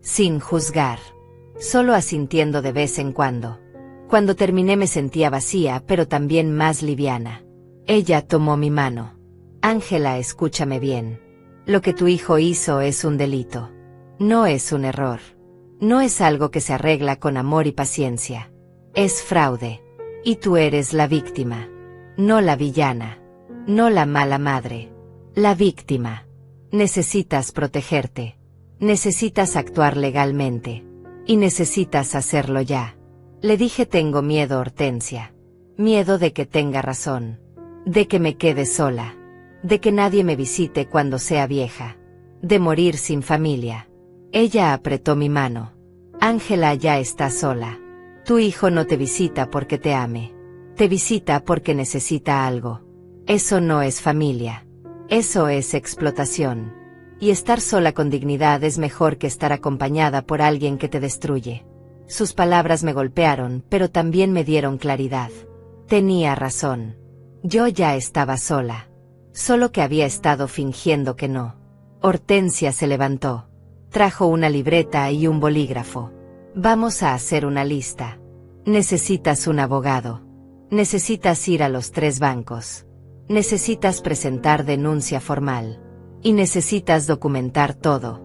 Sin juzgar. Solo asintiendo de vez en cuando. Cuando terminé me sentía vacía, pero también más liviana. Ella tomó mi mano. Ángela, escúchame bien. Lo que tu hijo hizo es un delito. No es un error. No es algo que se arregla con amor y paciencia. Es fraude. Y tú eres la víctima. No la villana. No la mala madre. La víctima. Necesitas protegerte. Necesitas actuar legalmente. Y necesitas hacerlo ya. Le dije, tengo miedo, Hortensia. Miedo de que tenga razón. De que me quede sola. De que nadie me visite cuando sea vieja. De morir sin familia. Ella apretó mi mano. Ángela ya está sola. Tu hijo no te visita porque te ame. Te visita porque necesita algo. Eso no es familia. Eso es explotación. Y estar sola con dignidad es mejor que estar acompañada por alguien que te destruye. Sus palabras me golpearon, pero también me dieron claridad. Tenía razón. Yo ya estaba sola. Solo que había estado fingiendo que no. Hortensia se levantó. Trajo una libreta y un bolígrafo. Vamos a hacer una lista. Necesitas un abogado. Necesitas ir a los 3 bancos. Necesitas presentar denuncia formal. Y necesitas documentar todo.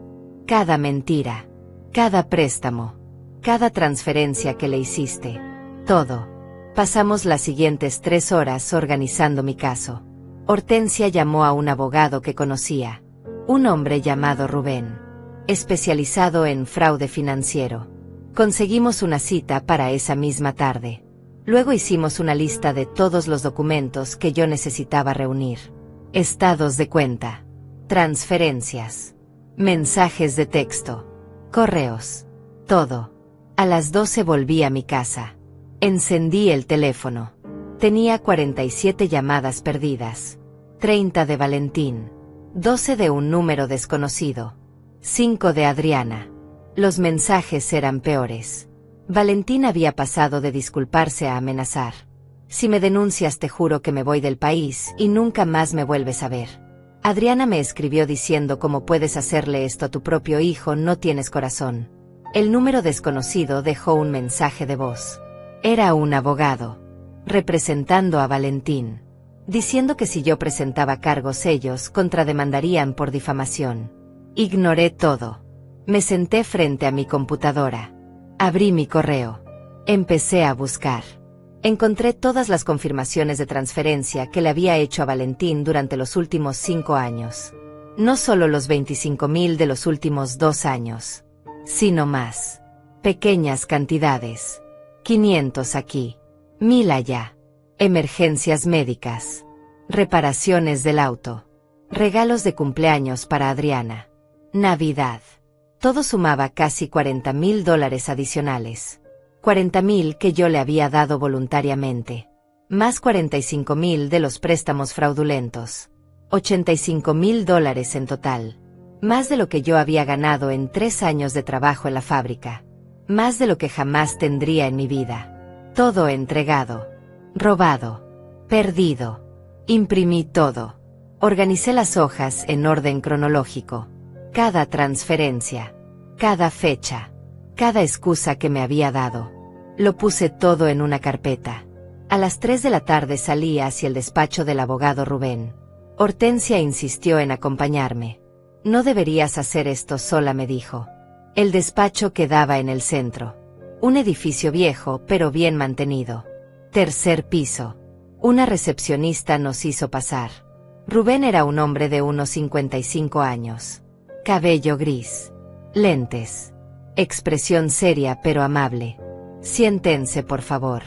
Cada mentira. Cada préstamo. Cada transferencia que le hiciste. Todo. Pasamos las siguientes 3 horas organizando mi caso. Hortensia llamó a un abogado que conocía. Un hombre llamado Rubén. Especializado en fraude financiero. Conseguimos una cita para esa misma tarde. Luego hicimos una lista de todos los documentos que yo necesitaba reunir. Estados de cuenta. Transferencias. Mensajes de texto. Correos. Todo. A las 12 volví a mi casa. Encendí el teléfono. Tenía 47 llamadas perdidas. 30 de Valentín. 12 de un número desconocido. 5 de Adriana. Los mensajes eran peores. Valentín había pasado de disculparse a amenazar. Si me denuncias te juro que me voy del país y nunca más me vuelves a ver. Adriana me escribió diciendo cómo puedes hacerle esto a tu propio hijo, no tienes corazón. El número desconocido dejó un mensaje de voz. Era un abogado. Representando a Valentín. Diciendo que si yo presentaba cargos ellos contrademandarían por difamación. Ignoré todo. Me senté frente a mi computadora. Abrí mi correo. Empecé a buscar. Encontré todas las confirmaciones de transferencia que le había hecho a Valentín durante los últimos 5 años. No solo los 25.000 de los últimos 2 años, sino más. Pequeñas cantidades. 500 aquí. 1000 allá. Emergencias médicas. Reparaciones del auto. Regalos de cumpleaños para Adriana. Navidad. Todo sumaba casi $40.000 adicionales. 40.000 que yo le había dado voluntariamente. Más 45.000 de los préstamos fraudulentos. $85.000 en total. Más de lo que yo había ganado en 3 años de trabajo en la fábrica. Más de lo que jamás tendría en mi vida. Todo entregado. Robado. Perdido. Imprimí todo. Organicé las hojas en orden cronológico. Cada transferencia. Cada fecha. Cada excusa que me había dado. Lo puse todo en una carpeta. A las 3 de la tarde salí hacia el despacho del abogado Rubén. Hortensia insistió en acompañarme. No deberías hacer esto sola, me dijo. El despacho quedaba en el centro. Un edificio viejo pero bien mantenido. 3er piso. Una recepcionista nos hizo pasar. Rubén era un hombre de unos 55 años. Cabello gris. Lentes. Expresión seria pero amable. Siéntense, por favor.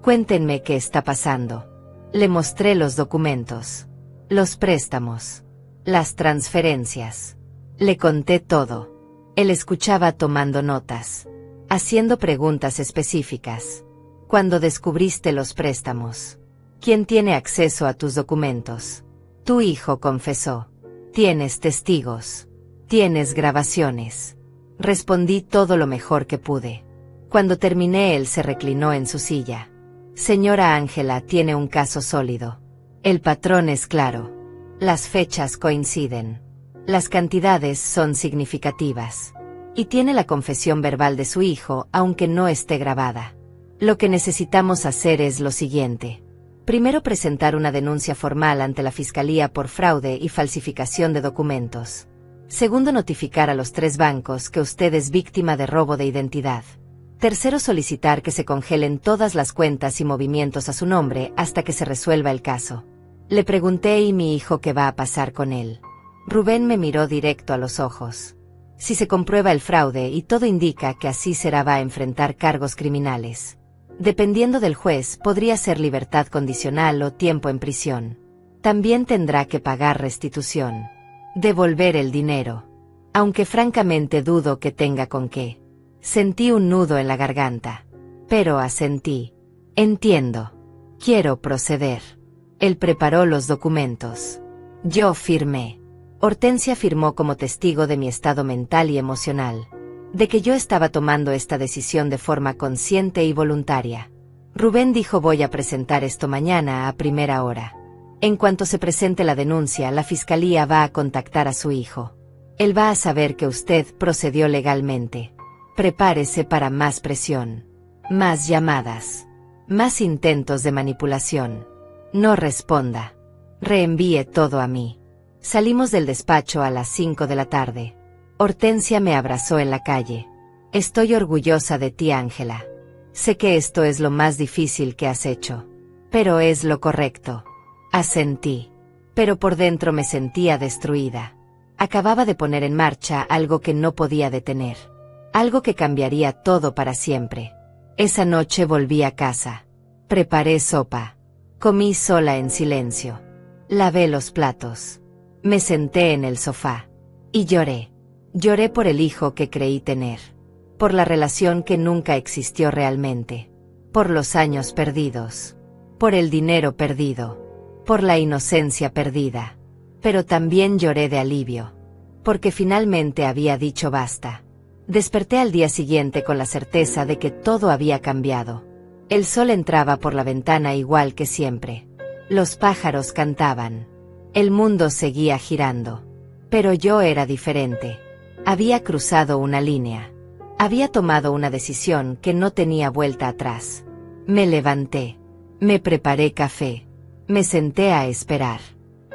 Cuéntenme qué está pasando. Le mostré los documentos. Los préstamos. Las transferencias. Le conté todo. Él escuchaba tomando notas. Haciendo preguntas específicas. Cuando descubriste los préstamos. ¿Quién tiene acceso a tus documentos? Tu hijo confesó. ¿Tienes testigos? ¿Tienes grabaciones? Respondí todo lo mejor que pude. Cuando terminé, él se reclinó en su silla. Señora Ángela, tiene un caso sólido. El patrón es claro. Las fechas coinciden. Las cantidades son significativas. Y tiene la confesión verbal de su hijo, aunque no esté grabada. Lo que necesitamos hacer es lo siguiente. Primero, presentar una denuncia formal ante la Fiscalía por fraude y falsificación de documentos. Segundo, notificar a los 3 bancos que usted es víctima de robo de identidad. Tercero, solicitar que se congelen todas las cuentas y movimientos a su nombre hasta que se resuelva el caso. Le pregunté: ¿y mi hijo qué va a pasar con él? Rubén me miró directo a los ojos. Si se comprueba el fraude, y todo indica que así será, va a enfrentar cargos criminales. Dependiendo del juez, podría ser libertad condicional o tiempo en prisión. También tendrá que pagar restitución. Devolver el dinero. Aunque francamente dudo que tenga con qué. Sentí un nudo en la garganta. Pero asentí. Entiendo. Quiero proceder. Él preparó los documentos. Yo firmé. Hortensia firmó como testigo de mi estado mental y emocional. De que yo estaba tomando esta decisión de forma consciente y voluntaria. Rubén dijo: voy a presentar esto mañana a primera hora. En cuanto se presente la denuncia, la fiscalía va a contactar a su hijo. Él va a saber que usted procedió legalmente. Prepárese para más presión. Más llamadas. Más intentos de manipulación. No responda. Reenvíe todo a mí. Salimos del despacho a las 5 de la tarde. Hortensia me abrazó en la calle. Estoy orgullosa de ti, Ángela. Sé que esto es lo más difícil que has hecho. Pero es lo correcto. Asentí. Pero por dentro me sentía destruida. Acababa de poner en marcha algo que no podía detener. Algo que cambiaría todo para siempre. Esa noche volví a casa. Preparé sopa. Comí sola en silencio. Lavé los platos. Me senté en el sofá. Y lloré. Lloré por el hijo que creí tener. Por la relación que nunca existió realmente. Por los años perdidos. Por el dinero perdido. Por la inocencia perdida. Pero también lloré de alivio. Porque finalmente había dicho basta. Desperté al día siguiente con la certeza de que todo había cambiado. El sol entraba por la ventana igual que siempre. Los pájaros cantaban. El mundo seguía girando. Pero yo era diferente. Había cruzado una línea. Había tomado una decisión que no tenía vuelta atrás. Me levanté. Me preparé café. Me senté a esperar.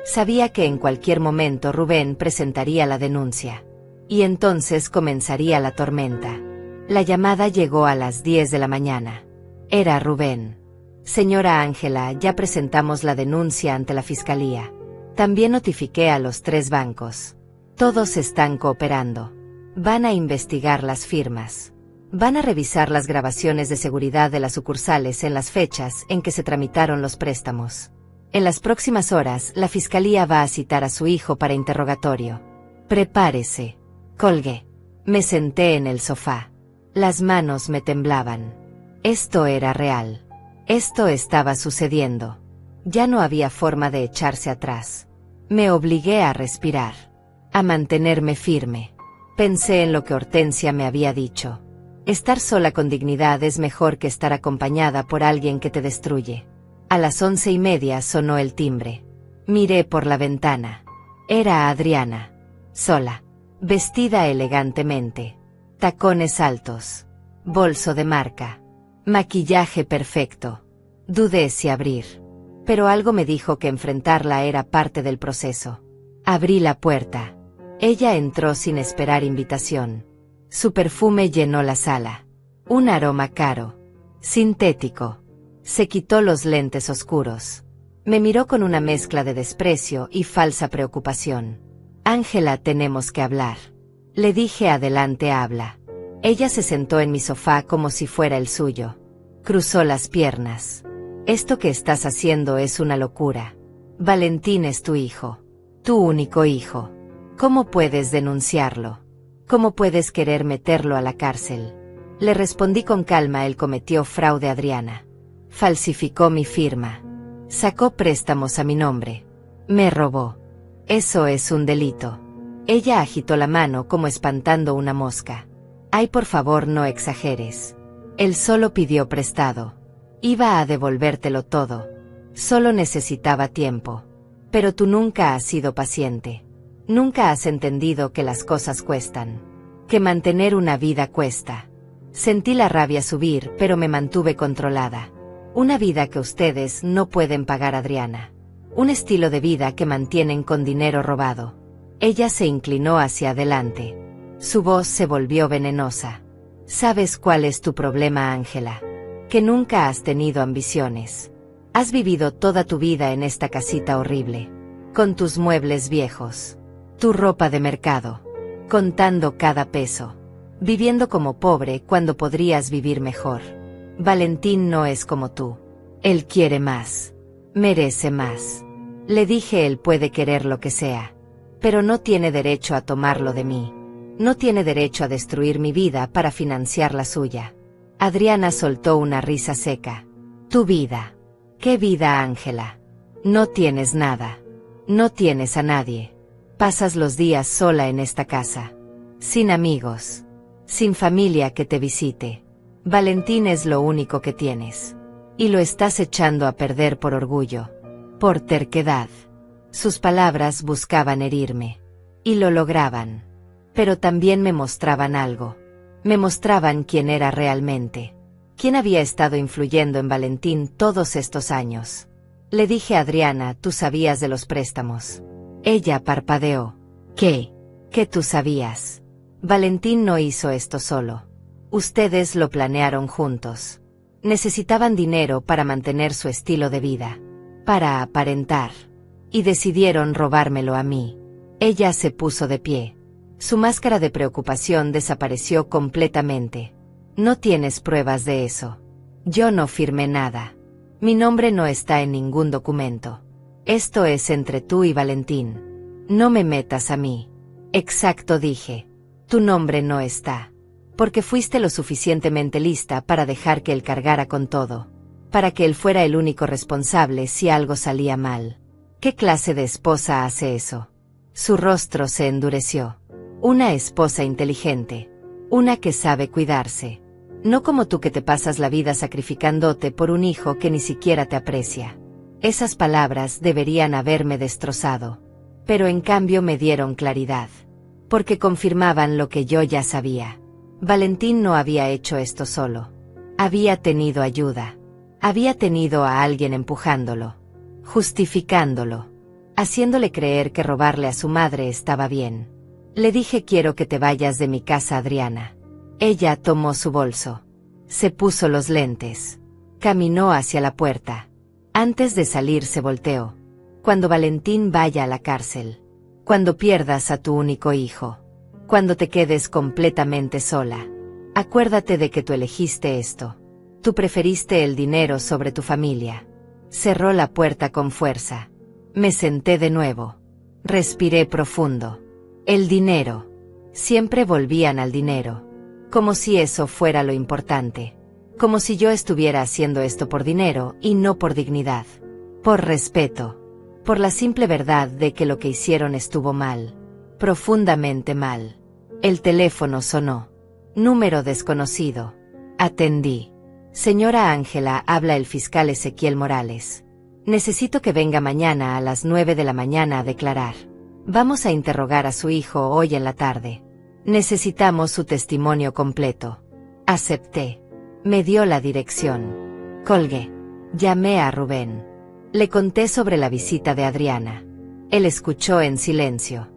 Sabía que en cualquier momento Rubén presentaría la denuncia. Y entonces comenzaría la tormenta. La llamada llegó a las 10 de la mañana. Era Rubén. Señora Ángela, ya presentamos la denuncia ante la fiscalía. También notifiqué a los 3 bancos. Todos están cooperando. Van a investigar las firmas. Van a revisar las grabaciones de seguridad de las sucursales en las fechas en que se tramitaron los préstamos. En las próximas horas, la fiscalía va a citar a su hijo para interrogatorio. Prepárese. Colgué. Me senté en el sofá. Las manos me temblaban. Esto era real. Esto estaba sucediendo. Ya no había forma de echarse atrás. Me obligué a respirar. A mantenerme firme. Pensé en lo que Hortensia me había dicho. Estar sola con dignidad es mejor que estar acompañada por alguien que te destruye. A las 11:30 sonó el timbre. Miré por la ventana. Era Adriana. Sola. Vestida elegantemente. Tacones altos. Bolso de marca. Maquillaje perfecto. Dudé si abrir. Pero algo me dijo que enfrentarla era parte del proceso. Abrí la puerta. Ella entró sin esperar invitación. Su perfume llenó la sala. Un aroma caro. Sintético. Se quitó los lentes oscuros. Me miró con una mezcla de desprecio y falsa preocupación. Ángela, tenemos que hablar. Le dije, adelante, habla. Ella se sentó en mi sofá como si fuera el suyo. Cruzó las piernas. Esto que estás haciendo es una locura. Valentín es tu hijo. Tu único hijo. ¿Cómo puedes denunciarlo? ¿Cómo puedes querer meterlo a la cárcel? Le respondí con calma, él cometió fraude, Adriana. Falsificó mi firma. Sacó préstamos a mi nombre. Me robó. Eso es un delito. Ella agitó la mano como espantando una mosca. Ay, por favor, no exageres. Él solo pidió prestado. Iba a devolvértelo todo. Solo necesitaba tiempo. Pero tú nunca has sido paciente. Nunca has entendido que las cosas cuestan. Que mantener una vida cuesta. Sentí la rabia subir, pero me mantuve controlada. Una vida que ustedes no pueden pagar, Adriana. Un estilo de vida que mantienen con dinero robado. Ella se inclinó hacia adelante. Su voz se volvió venenosa. ¿Sabes cuál es tu problema, Ángela? Que nunca has tenido ambiciones. Has vivido toda tu vida en esta casita horrible. Con tus muebles viejos. Tu ropa de mercado. Contando cada peso. Viviendo como pobre cuando podrías vivir mejor. Valentín no es como tú. Él quiere más. Merece más. Le dije, él puede querer lo que sea. Pero no tiene derecho a tomarlo de mí. No tiene derecho a destruir mi vida para financiar la suya. Adriana soltó una risa seca. Tu vida. ¿Qué vida, Ángela? No tienes nada. No tienes a nadie. Pasas los días sola en esta casa. Sin amigos. Sin familia que te visite. Valentín es lo único que tienes. Y lo estás echando a perder por orgullo. Por terquedad. Sus palabras buscaban herirme. Y lo lograban. Pero también me mostraban algo. Me mostraban quién era realmente. ¿Quién había estado influyendo en Valentín todos estos años? Le dije a Adriana, tú sabías de los préstamos. Ella parpadeó. ¿Qué? ¿Qué tú sabías? Valentín no hizo esto solo. Ustedes lo planearon juntos. Necesitaban dinero para mantener su estilo de vida. Para aparentar. Y decidieron robármelo a mí. Ella se puso de pie. Su máscara de preocupación desapareció completamente. No tienes pruebas de eso. Yo no firmé nada. Mi nombre no está en ningún documento. Esto es entre tú y Valentín. No me metas a mí. Exacto, dije. Tu nombre no está. Porque fuiste lo suficientemente lista para dejar que él cargara con todo. Para que él fuera el único responsable si algo salía mal. ¿Qué clase de esposa hace eso? Su rostro se endureció. Una esposa inteligente. Una que sabe cuidarse. No como tú que te pasas la vida sacrificándote por un hijo que ni siquiera te aprecia. Esas palabras deberían haberme destrozado. Pero en cambio me dieron claridad. Porque confirmaban lo que yo ya sabía. Valentín no había hecho esto solo. Había tenido ayuda. Había tenido a alguien empujándolo. Justificándolo. Haciéndole creer que robarle a su madre estaba bien. Le dije quiero que te vayas de mi casa, Adriana. Ella tomó su bolso. Se puso los lentes. Caminó hacia la puerta. Antes de salir se volteó. Cuando Valentín vaya a la cárcel. Cuando pierdas a tu único hijo. Cuando te quedes completamente sola. Acuérdate de que tú elegiste esto. Tú preferiste el dinero sobre tu familia. Cerró la puerta con fuerza. Me senté de nuevo. Respiré profundo. El dinero. Siempre volvían al dinero. Como si eso fuera lo importante. Como si yo estuviera haciendo esto por dinero y no por dignidad. Por respeto. Por la simple verdad de que lo que hicieron estuvo mal. Profundamente mal. El teléfono sonó. Número desconocido. Atendí. Señora Ángela, habla el fiscal Ezequiel Morales. Necesito que venga mañana a las 9 de la mañana a declarar. Vamos a interrogar a su hijo hoy en la tarde. Necesitamos su testimonio completo. Acepté. Me dio la dirección. Colgué. Llamé a Rubén. Le conté sobre la visita de Adriana. Él escuchó en silencio.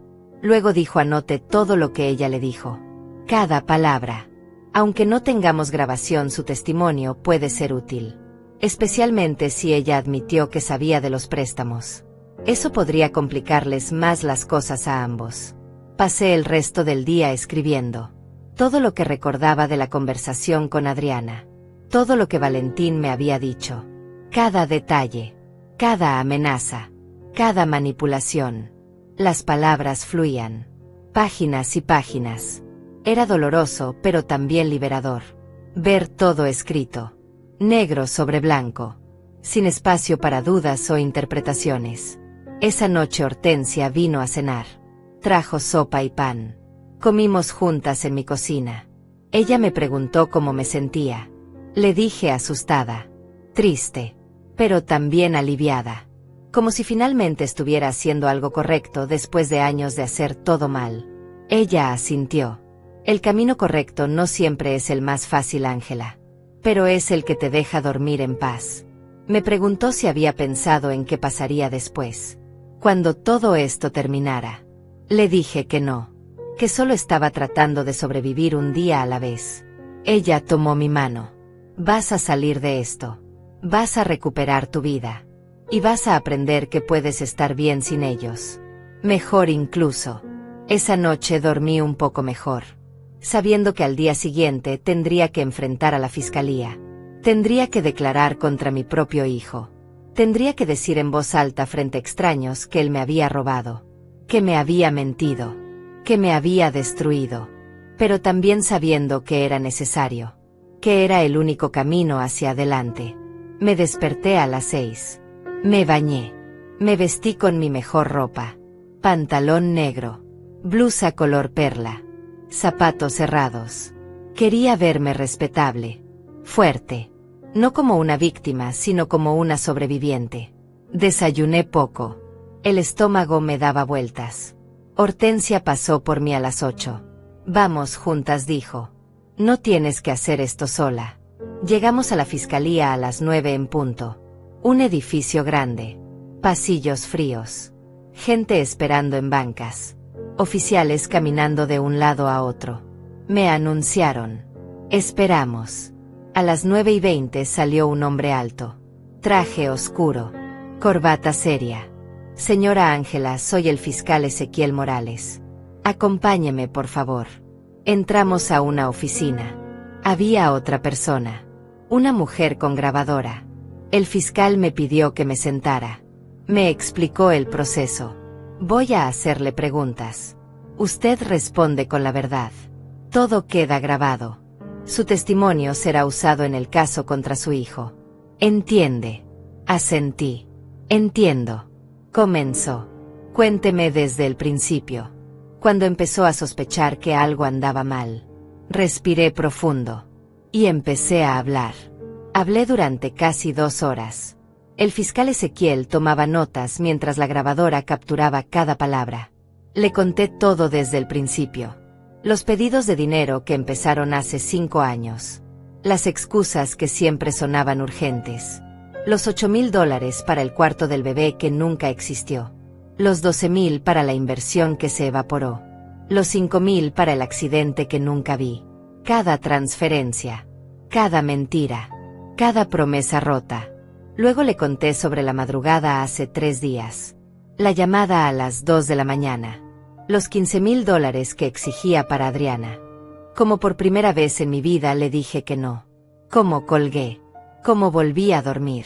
Luego dijo anote todo lo que ella le dijo. Cada palabra. Aunque no tengamos grabación, su testimonio puede ser útil. Especialmente si ella admitió que sabía de los préstamos. Eso podría complicarles más las cosas a ambos. Pasé el resto del día escribiendo. Todo lo que recordaba de la conversación con Adriana. Todo lo que Valentín me había dicho. Cada detalle. Cada amenaza. Cada manipulación. Las palabras fluían. Páginas y páginas. Era doloroso, pero también liberador. Ver todo escrito. Negro sobre blanco. Sin espacio para dudas o interpretaciones. Esa noche Hortensia vino a cenar. Trajo sopa y pan. Comimos juntas en mi cocina. Ella me preguntó cómo me sentía. Le dije asustada. Triste. Pero también aliviada. Como si finalmente estuviera haciendo algo correcto después de años de hacer todo mal. Ella asintió. El camino correcto no siempre es el más fácil, Ángela. Pero es el que te deja dormir en paz. Me preguntó si había pensado en qué pasaría después. Cuando todo esto terminara. Le dije que no. Que solo estaba tratando de sobrevivir un día a la vez. Ella tomó mi mano. Vas a salir de esto. Vas a recuperar tu vida. Y vas a aprender que puedes estar bien sin ellos. Mejor incluso. Esa noche dormí un poco mejor. Sabiendo que al día siguiente tendría que enfrentar a la fiscalía. Tendría que declarar contra mi propio hijo. Tendría que decir en voz alta frente a extraños que él me había robado. Que me había mentido. Que me había destruido. Pero también sabiendo que era necesario. Que era el único camino hacia adelante. Me desperté a las 6. Me bañé. Me vestí con mi mejor ropa. Pantalón negro. Blusa color perla. Zapatos cerrados. Quería verme respetable. Fuerte. No como una víctima, sino como una sobreviviente. Desayuné poco. El estómago me daba vueltas. Hortensia pasó por mí a las 8. Vamos juntas, dijo. No tienes que hacer esto sola. Llegamos a la fiscalía a las 9 en punto. Un edificio grande. Pasillos fríos. Gente esperando en bancas. Oficiales caminando de un lado a otro. Me anunciaron. Esperamos. A las 9:20 salió un hombre alto. Traje oscuro. Corbata seria. Señora Ángela, soy el fiscal Ezequiel Morales. Acompáñeme, por favor. Entramos a una oficina. Había otra persona. Una mujer con grabadora. El fiscal me pidió que me sentara. Me explicó el proceso. Voy a hacerle preguntas. Usted responde con la verdad. Todo queda grabado. Su testimonio será usado en el caso contra su hijo. ¿Entiende? Asentí. Entiendo. Comenzó. Cuénteme desde el principio. Cuando empezó a sospechar que algo andaba mal. Respiré profundo. Y empecé a hablar. Hablé durante casi 2 horas. El fiscal Ezequiel tomaba notas mientras la grabadora capturaba cada palabra. Le conté todo desde el principio. Los pedidos de dinero que empezaron hace 5 años. Las excusas que siempre sonaban urgentes. Los $8,000 para el cuarto del bebé que nunca existió. Los $12,000 para la inversión que se evaporó. Los $5,000 para el accidente que nunca vi. Cada transferencia. Cada mentira. Cada promesa rota. Luego le conté sobre la madrugada hace 3 días. La llamada a las 2 de la mañana. Los $15,000 que exigía para Adriana. Como por primera vez en mi vida le dije que no. Cómo colgué. Cómo volví a dormir.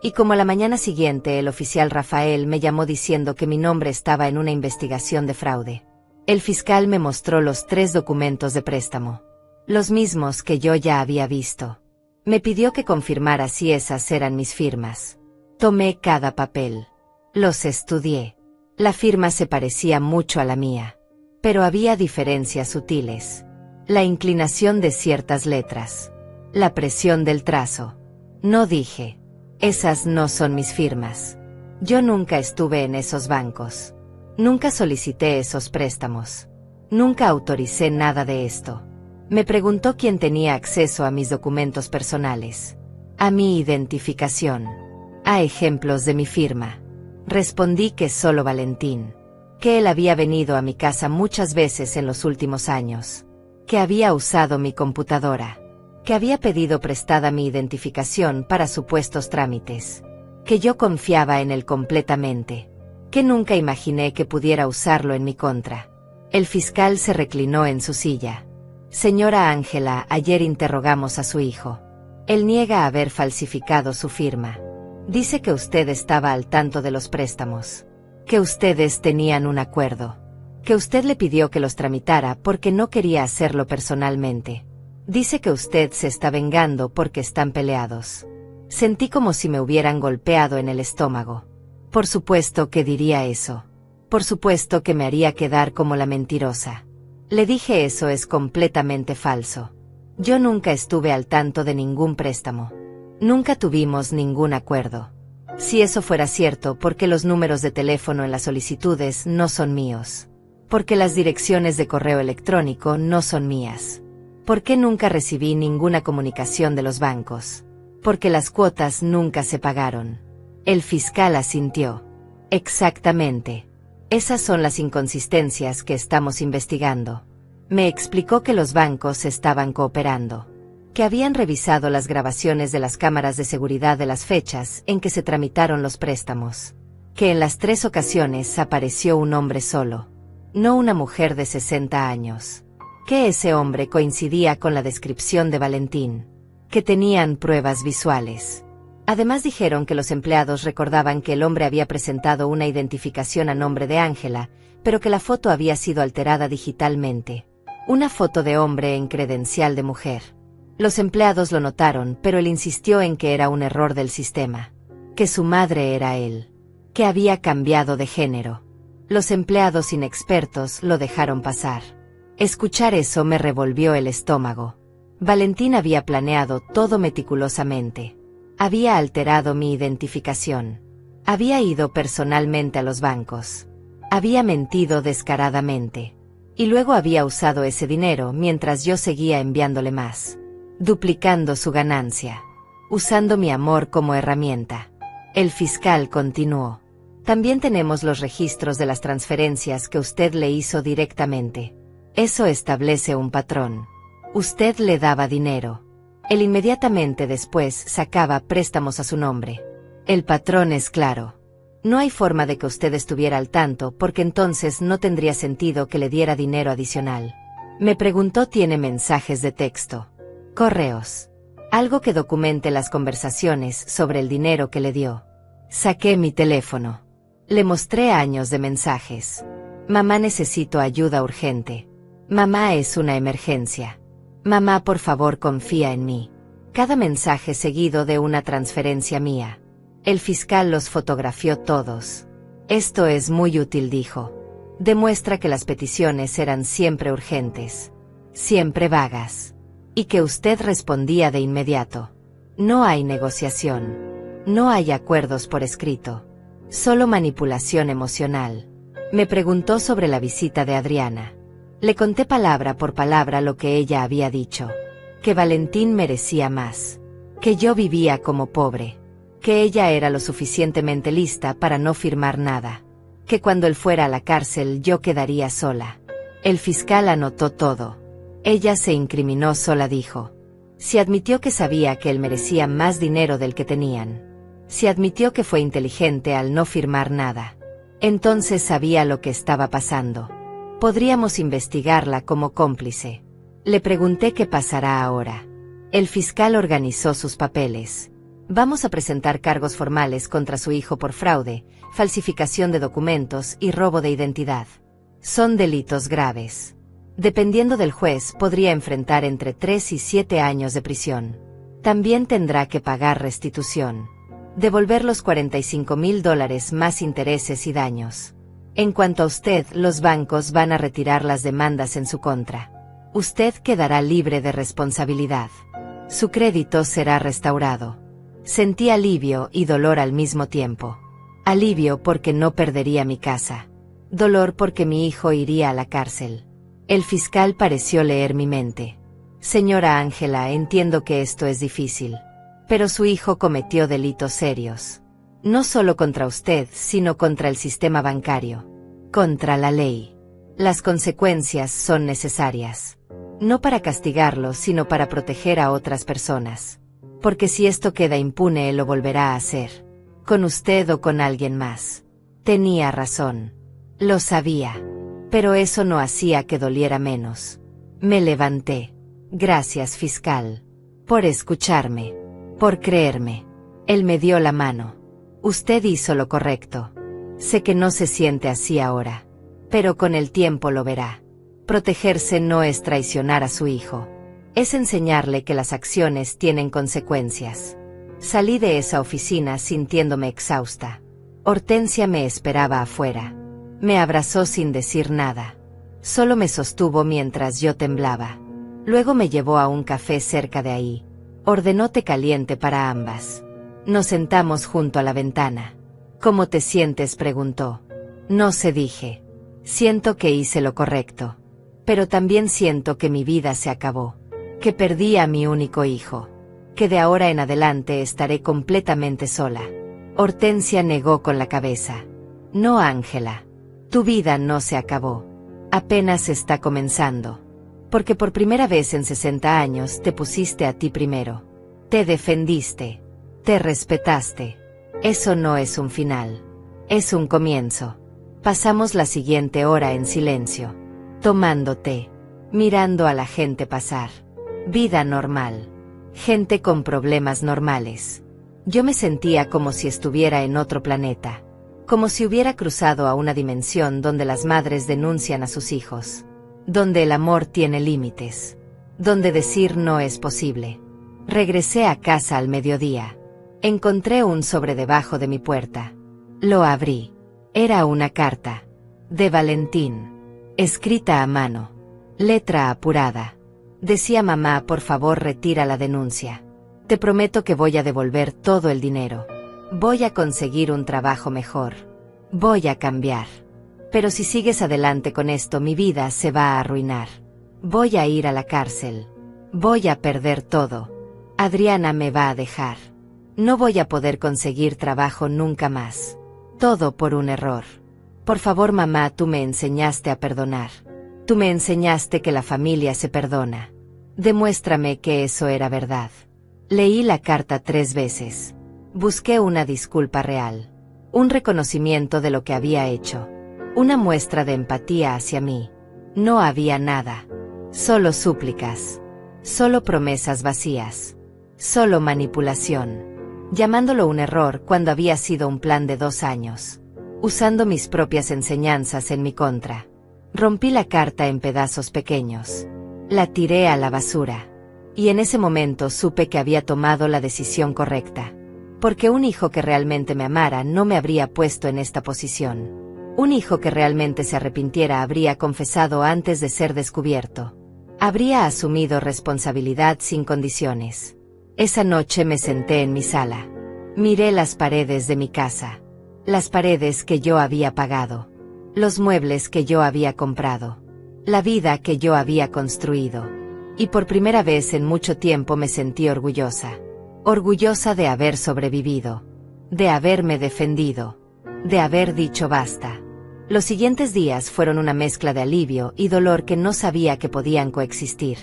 Y como a la mañana siguiente el oficial Rafael me llamó diciendo que mi nombre estaba en una investigación de fraude. El fiscal me mostró los 3 documentos de préstamo. Los mismos que yo ya había visto. Me pidió que confirmara si esas eran mis firmas. Tomé cada papel. Los estudié. La firma se parecía mucho a la mía. Pero había diferencias sutiles. La inclinación de ciertas letras. La presión del trazo. No dije. Esas no son mis firmas. Yo nunca estuve en esos bancos. Nunca solicité esos préstamos. Nunca autoricé nada de esto. Me preguntó quién tenía acceso a mis documentos personales. A mi identificación. A ejemplos de mi firma. Respondí que solo Valentín. Que él había venido a mi casa muchas veces en los últimos años. Que había usado mi computadora. Que había pedido prestada mi identificación para supuestos trámites. Que yo confiaba en él completamente. Que nunca imaginé que pudiera usarlo en mi contra. El fiscal se reclinó en su silla. Señora Ángela, ayer interrogamos a su hijo. Él niega haber falsificado su firma. Dice que usted estaba al tanto de los préstamos. Que ustedes tenían un acuerdo. Que usted le pidió que los tramitara porque no quería hacerlo personalmente. Dice que usted se está vengando porque están peleados. Sentí como si me hubieran golpeado en el estómago. Por supuesto que diría eso. Por supuesto que me haría quedar como la mentirosa. Le dije eso es completamente falso. Yo nunca estuve al tanto de ningún préstamo. Nunca tuvimos ningún acuerdo. Si eso fuera cierto, ¿por qué los números de teléfono en las solicitudes no son míos? ¿Por qué las direcciones de correo electrónico no son mías? ¿Por qué nunca recibí ninguna comunicación de los bancos? Porque las cuotas nunca se pagaron. El fiscal asintió. Exactamente. Esas son las inconsistencias que estamos investigando. Me explicó que los bancos estaban cooperando. Que habían revisado las grabaciones de las cámaras de seguridad de las fechas en que se tramitaron los préstamos. Que en las 3 ocasiones apareció un hombre solo. No una mujer de 60 años. Que ese hombre coincidía con la descripción de Valentín. Que tenían pruebas visuales. Además dijeron que los empleados recordaban que el hombre había presentado una identificación a nombre de Ángela, pero que la foto había sido alterada digitalmente. Una foto de hombre en credencial de mujer. Los empleados lo notaron, pero él insistió en que era un error del sistema. Que su madre era él. Que había cambiado de género. Los empleados inexpertos lo dejaron pasar. Escuchar eso me revolvió el estómago. Valentín había planeado todo meticulosamente. Había alterado mi identificación. Había ido personalmente a los bancos. Había mentido descaradamente. Y luego había usado ese dinero mientras yo seguía enviándole más. duplicando su ganancia, usando mi amor como herramienta. El fiscal continuó. También tenemos los registros de las transferencias que usted le hizo directamente. Eso establece un patrón. Usted le daba dinero. Él inmediatamente después sacaba préstamos a su nombre. El patrón es claro. No hay forma de que usted estuviera al tanto porque entonces no tendría sentido que le diera dinero adicional. Me preguntó, ¿tiene mensajes de texto? Correos. Algo que documente las conversaciones sobre el dinero que le dio. Saqué mi teléfono. Le mostré años de mensajes. Mamá, necesito ayuda urgente. Mamá, es una emergencia. Mamá, por favor, confía en mí. Cada mensaje seguido de una transferencia mía. El fiscal los fotografió todos. Esto es muy útil, dijo. Demuestra que las peticiones eran siempre urgentes, siempre vagas, y que usted respondía de inmediato. No hay negociación. No hay acuerdos por escrito. Solo manipulación emocional. Me preguntó sobre la visita de Adriana. Le conté palabra por palabra lo que ella había dicho. Que Valentín merecía más. Que yo vivía como pobre. Que ella era lo suficientemente lista para no firmar nada. Que cuando él fuera a la cárcel yo quedaría sola. El fiscal anotó todo. Ella se incriminó sola, dijo. Si admitió que sabía que él merecía más dinero del que tenían. Si admitió que fue inteligente al no firmar nada. Entonces sabía lo que estaba pasando. Podríamos investigarla como cómplice. Le pregunté qué pasará ahora. El fiscal organizó sus papeles. Vamos a presentar cargos formales contra su hijo por fraude, falsificación de documentos y robo de identidad. Son delitos graves. Dependiendo del juez, podría enfrentar entre 3 y 7 años de prisión. También tendrá que pagar restitución. Devolver los $45,000 más intereses y daños. En cuanto a usted, los bancos van a retirar las demandas en su contra. Usted quedará libre de responsabilidad. Su crédito será restaurado. Sentí alivio y dolor al mismo tiempo. Alivio porque no perdería mi casa. Dolor porque mi hijo iría a la cárcel. El fiscal pareció leer mi mente. Señora Ángela, entiendo que esto es difícil. Pero su hijo cometió delitos serios. No solo contra usted, sino contra el sistema bancario. Contra la ley. Las consecuencias son necesarias. No para castigarlo, sino para proteger a otras personas. Porque si esto queda impune, él lo volverá a hacer. Con usted o con alguien más. Tenía razón. Lo sabía. Pero eso no hacía que doliera menos. Me levanté. Gracias, fiscal. Por escucharme. Por creerme. Él me dio la mano. Usted hizo lo correcto. Sé que no se siente así ahora. Pero con el tiempo lo verá. Protegerse no es traicionar a su hijo. Es enseñarle que las acciones tienen consecuencias. Salí de esa oficina sintiéndome exhausta. Hortensia me esperaba afuera. Me abrazó sin decir nada. Solo me sostuvo mientras yo temblaba. Luego me llevó a un café cerca de ahí. Ordenó té caliente para ambas. Nos sentamos junto a la ventana. ¿Cómo te sientes?, preguntó. No sé, dije. Siento que hice lo correcto. Pero también siento que mi vida se acabó. Que perdí a mi único hijo. Que de ahora en adelante estaré completamente sola. Hortensia negó con la cabeza. No, Ángela. Tu vida no se acabó. Apenas está comenzando. Porque por primera vez en 60 años te pusiste a ti primero. Te defendiste. Te respetaste. Eso no es un final. Es un comienzo. Pasamos la siguiente hora en silencio. Tomando té. Mirando a la gente pasar. Vida normal. Gente con problemas normales. Yo me sentía como si estuviera en otro planeta. Como si hubiera cruzado a una dimensión donde las madres denuncian a sus hijos. Donde el amor tiene límites. Donde decir no es posible. Regresé a casa al mediodía. Encontré un sobre debajo de mi puerta. Lo abrí. Era una carta. De Valentín. Escrita a mano. Letra apurada. Decía: mamá, por favor, retira la denuncia. Te prometo que voy a devolver todo el dinero. Voy a conseguir un trabajo mejor. Voy a cambiar. Pero si sigues adelante con esto, mi vida se va a arruinar. Voy a ir a la cárcel. Voy a perder todo. Adriana me va a dejar. No voy a poder conseguir trabajo nunca más. Todo por un error. Por favor, mamá, tú me enseñaste a perdonar. Tú me enseñaste que la familia se perdona. Demuéstrame que eso era verdad. Leí la carta 3 veces. Busqué una disculpa real. Un reconocimiento de lo que había hecho. Una muestra de empatía hacia mí. No había nada. Solo súplicas. Solo promesas vacías. Solo manipulación. Llamándolo un error cuando había sido un plan de 2 años. Usando mis propias enseñanzas en mi contra. Rompí la carta en pedazos pequeños. La tiré a la basura. Y en ese momento supe que había tomado la decisión correcta. Porque un hijo que realmente me amara no me habría puesto en esta posición. Un hijo que realmente se arrepintiera habría confesado antes de ser descubierto. Habría asumido responsabilidad sin condiciones. Esa noche me senté en mi sala. Miré las paredes de mi casa. Las paredes que yo había pagado. Los muebles que yo había comprado. La vida que yo había construido. Y por primera vez en mucho tiempo me sentí orgullosa. Orgullosa de haber sobrevivido. De haberme defendido. De haber dicho basta. Los siguientes días fueron una mezcla de alivio y dolor que no sabía que podían coexistir.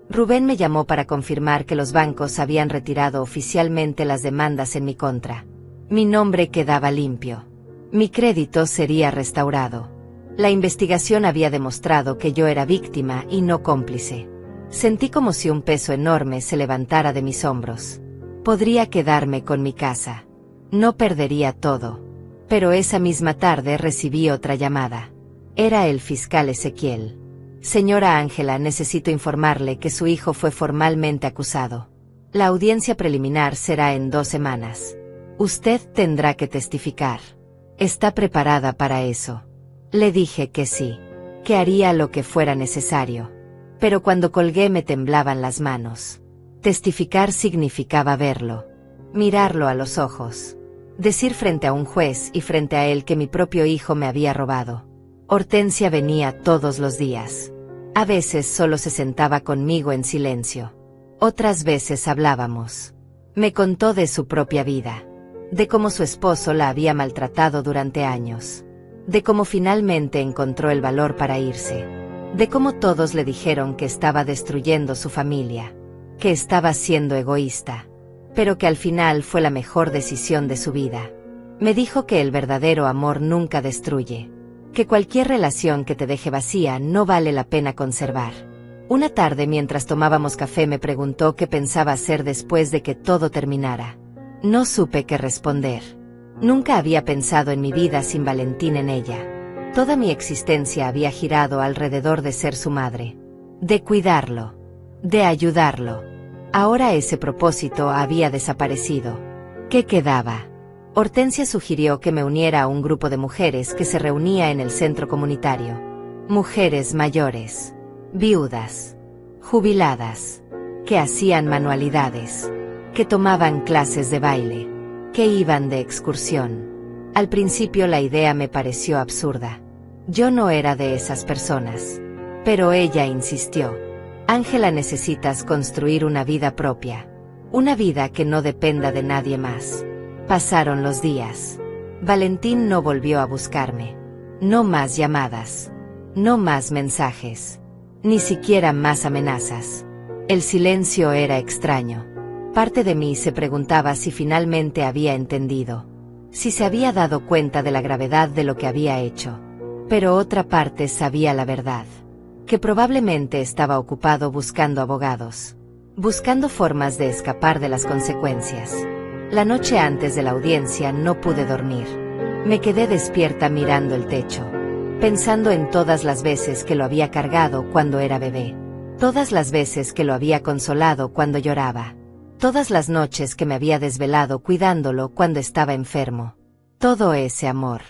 Rubén me llamó para confirmar que los bancos habían retirado oficialmente las demandas en mi contra. Mi nombre quedaba limpio. Mi crédito sería restaurado. La investigación había demostrado que yo era víctima y no cómplice. Sentí como si un peso enorme se levantara de mis hombros. Podría quedarme con mi casa. No perdería todo. Pero esa misma tarde recibí otra llamada. Era el fiscal Ezequiel. Señora Ángela, necesito informarle que su hijo fue formalmente acusado. La audiencia preliminar será en 2 semanas. Usted tendrá que testificar. ¿Está preparada para eso? Le dije que sí, que haría lo que fuera necesario. Pero cuando colgué me temblaban las manos. Testificar significaba verlo. Mirarlo a los ojos. Decir frente a un juez y frente a él que mi propio hijo me había robado. Hortensia venía todos los días. A veces solo se sentaba conmigo en silencio. Otras veces hablábamos. Me contó de su propia vida. De cómo su esposo la había maltratado durante años. De cómo finalmente encontró el valor para irse. De cómo todos le dijeron que estaba destruyendo su familia. Que estaba siendo egoísta. Pero que al final fue la mejor decisión de su vida. Me dijo que el verdadero amor nunca destruye. Que cualquier relación que te deje vacía no vale la pena conservar. Una tarde mientras tomábamos café me preguntó qué pensaba hacer después de que todo terminara. No supe qué responder. Nunca había pensado en mi vida sin Valentín en ella. Toda mi existencia había girado alrededor de ser su madre. De cuidarlo. De ayudarlo. Ahora ese propósito había desaparecido. ¿Qué quedaba? Hortensia sugirió que me uniera a un grupo de mujeres que se reunía en el centro comunitario. Mujeres mayores. Viudas. Jubiladas. Que hacían manualidades. Que tomaban clases de baile. Que iban de excursión. Al principio la idea me pareció absurda. Yo no era de esas personas. Pero ella insistió. Ángela, necesitas construir una vida propia. Una vida que no dependa de nadie más. Pasaron los días. Valentín no volvió a buscarme. No más llamadas. No más mensajes. Ni siquiera más amenazas. El silencio era extraño. Parte de mí se preguntaba si finalmente había entendido. Si se había dado cuenta de la gravedad de lo que había hecho. Pero otra parte sabía la verdad. Que probablemente estaba ocupado buscando abogados. Buscando formas de escapar de las consecuencias. La noche antes de la audiencia no pude dormir. Me quedé despierta mirando el techo. Pensando en todas las veces que lo había cargado cuando era bebé. Todas las veces que lo había consolado cuando lloraba. Todas las noches que me había desvelado cuidándolo cuando estaba enfermo. Todo ese amor.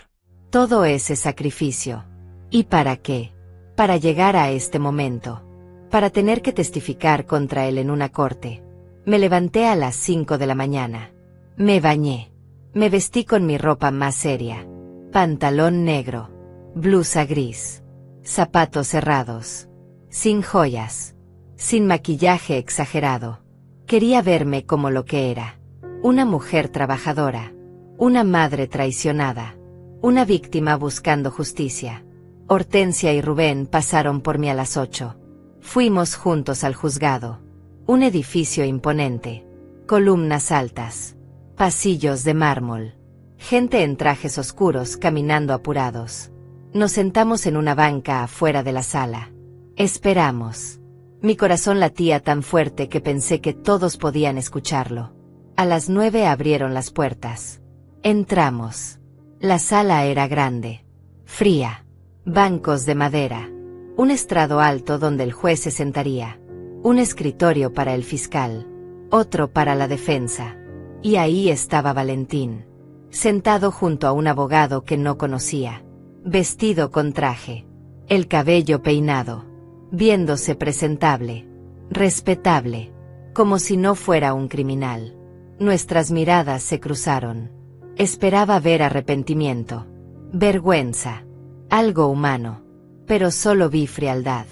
Todo ese sacrificio. ¿Y para qué? Para llegar a este momento. Para tener que testificar contra él en una corte. Me levanté a las 5 de la mañana. Me bañé. Me vestí con mi ropa más seria. Pantalón negro. Blusa gris. Zapatos cerrados. Sin joyas. sin maquillaje exagerado. Quería verme como lo que era. Una mujer trabajadora. Una madre traicionada. Una víctima buscando justicia. Hortensia y Rubén pasaron por mí a las 8. Fuimos juntos al juzgado. Un edificio imponente. Columnas altas. Pasillos de mármol. Gente en trajes oscuros caminando apurados. Nos sentamos en una banca afuera de la sala. Esperamos. Mi corazón latía tan fuerte que pensé que todos podían escucharlo. A las 9 abrieron las puertas. Entramos. La sala era grande. Fría. Bancos de madera. Un estrado alto donde el juez se sentaría. Un escritorio para el fiscal. Otro para la defensa. Y ahí estaba Valentín. Sentado junto a un abogado que no conocía. Vestido con traje. El cabello peinado. Viéndose presentable. Respetable. Como si no fuera un criminal. Nuestras miradas se cruzaron. Esperaba ver arrepentimiento. Vergüenza. Algo humano. Pero solo vi frialdad.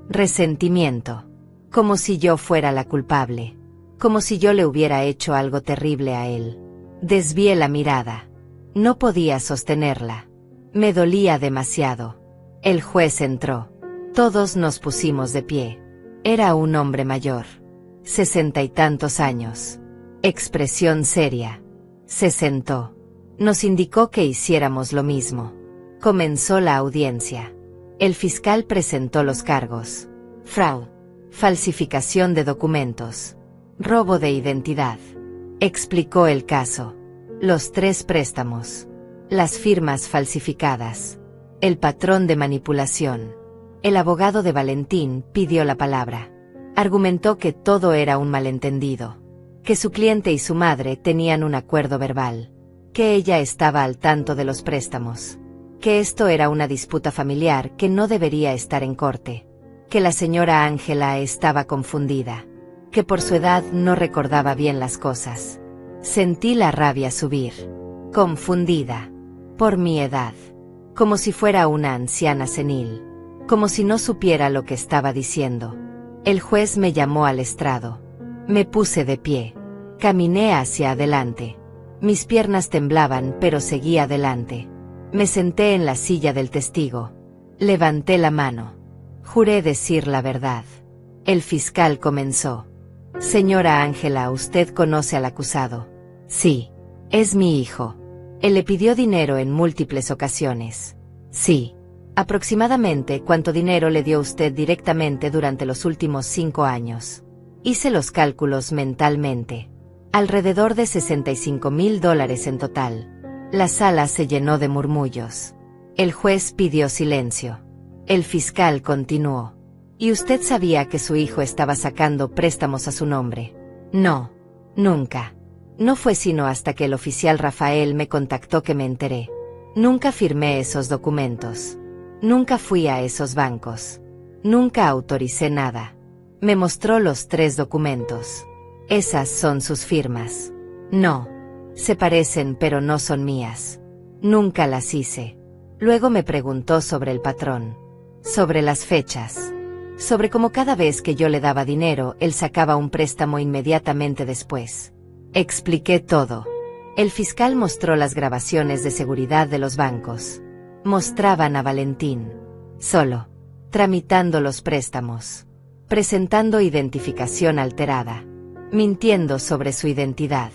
Resentimiento. Como si yo fuera la culpable. Como si yo le hubiera hecho algo terrible a él. Desvié la mirada. No podía sostenerla. Me dolía demasiado. El juez entró. Todos nos pusimos de pie. Era un hombre mayor. 60 y tantos años. Expresión seria. Se sentó. Nos indicó que hiciéramos lo mismo. Comenzó la audiencia. El fiscal presentó los cargos. Fraude. Falsificación de documentos. Robo de identidad. Explicó el caso. Los 3 préstamos. Las firmas falsificadas. El patrón de manipulación. El abogado de Valentín pidió la palabra. Argumentó que todo era un malentendido. Que su cliente y su madre tenían un acuerdo verbal. Que ella estaba al tanto de los préstamos. Que esto era una disputa familiar que no debería estar en corte. Que la señora Ángela estaba confundida. Que por su edad no recordaba bien las cosas. Sentí la rabia subir. Confundida. Por mi edad. Como si fuera una anciana senil. Como si no supiera lo que estaba diciendo. El juez me llamó al estrado. Me puse de pie. Caminé hacia adelante. Mis piernas temblaban, pero seguí adelante. Me senté en la silla del testigo. Levanté la mano. Juré decir la verdad. El fiscal comenzó. Señora Ángela, ¿usted conoce al acusado? Sí. Es mi hijo. Él le pidió dinero en múltiples ocasiones. Sí. Aproximadamente, ¿cuánto dinero le dio usted directamente durante los últimos 5 años? Hice los cálculos mentalmente. Alrededor de $65,000 en total. La sala se llenó de murmullos. El juez pidió silencio. El fiscal continuó. ¿Y usted sabía que su hijo estaba sacando préstamos a su nombre? No. Nunca. No fue sino hasta que el oficial Rafael me contactó que me enteré. Nunca firmé esos documentos. Nunca fui a esos bancos. Nunca autoricé nada. Me mostró los 3 documentos. Esas son sus firmas. No. Se parecen pero no son mías. Nunca las hice. Luego me preguntó sobre el patrón. Sobre las fechas. Sobre cómo cada vez que yo le daba dinero, él sacaba un préstamo inmediatamente después. Expliqué todo. El fiscal mostró las grabaciones de seguridad de los bancos. Mostraban a Valentín. Solo. Tramitando los préstamos. Presentando identificación alterada. Mintiendo sobre su identidad.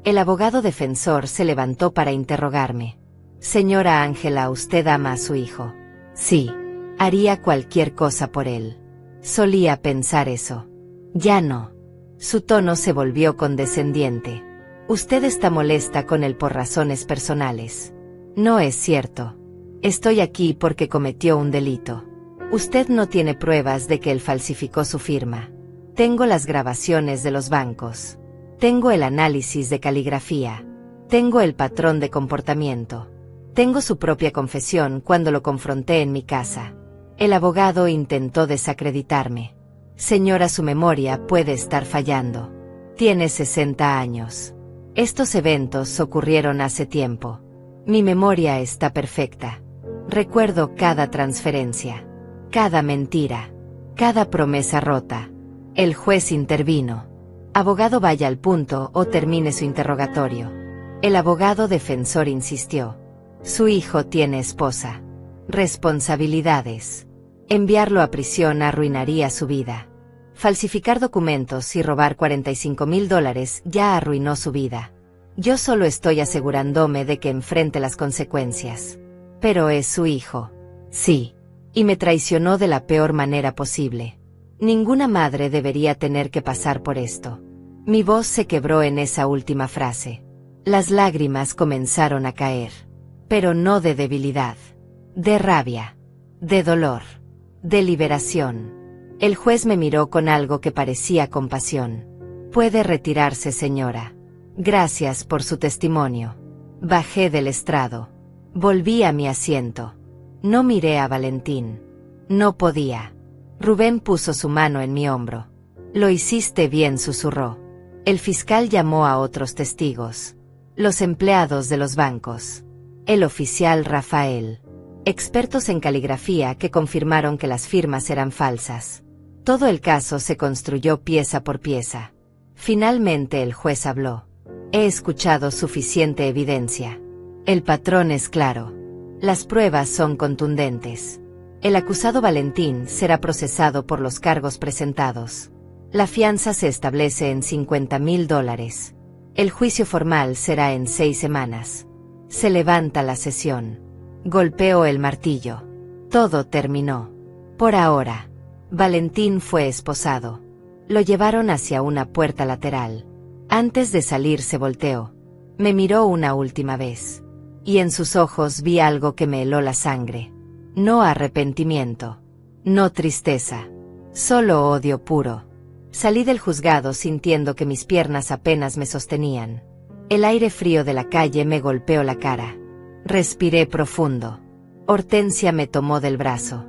El abogado defensor se levantó para interrogarme. Señora Ángela, ¿usted ama a su hijo? Sí. Haría cualquier cosa por él. Solía pensar eso. Ya no. Su tono se volvió condescendiente. Usted está molesta con él por razones personales. No es cierto. Estoy aquí porque cometió un delito. Usted no tiene pruebas de que él falsificó su firma. Tengo las grabaciones de los bancos. Tengo el análisis de caligrafía. Tengo el patrón de comportamiento. Tengo su propia confesión cuando lo confronté en mi casa. El abogado intentó desacreditarme. Señora, su memoria puede estar fallando. Tiene 60 años. Estos eventos ocurrieron hace tiempo. Mi memoria está perfecta. Recuerdo cada transferencia, cada mentira, cada promesa rota. El juez intervino. Abogado, vaya al punto o termine su interrogatorio. El abogado defensor insistió. Su hijo tiene esposa. Responsabilidades. Enviarlo a prisión arruinaría su vida. Falsificar documentos y robar $45,000 ya arruinó su vida. Yo solo estoy asegurándome de que enfrente las consecuencias. Pero es su hijo. Sí. Y me traicionó de la peor manera posible. Ninguna madre debería tener que pasar por esto. Mi voz se quebró en esa última frase. Las lágrimas comenzaron a caer. Pero no de debilidad. De rabia. De dolor. De liberación. El juez me miró con algo que parecía compasión. Puede retirarse, señora. Gracias por su testimonio. Bajé del estrado. Volví a mi asiento. No miré a Valentín. No podía. Rubén puso su mano en mi hombro. Lo hiciste bien, susurró. El fiscal llamó a otros testigos. Los empleados de los bancos. El oficial Rafael. Expertos en caligrafía que confirmaron que las firmas eran falsas. Todo el caso se construyó pieza por pieza. Finalmente el juez habló. He escuchado suficiente evidencia. El patrón es claro. Las pruebas son contundentes. El acusado Valentín será procesado por los cargos presentados. La fianza se establece en $50,000. El juicio formal será en 6 semanas. Se levanta la sesión. Golpeó el martillo. Todo terminó. Por ahora. Valentín fue esposado. Lo llevaron hacia una puerta lateral. Antes de salir se volteó. Me miró una última vez. Y en sus ojos vi algo que me heló la sangre. No arrepentimiento. No tristeza. Solo odio puro. Salí del juzgado sintiendo que mis piernas apenas me sostenían. El aire frío de la calle me golpeó la cara. Respiré profundo. Hortensia me tomó del brazo.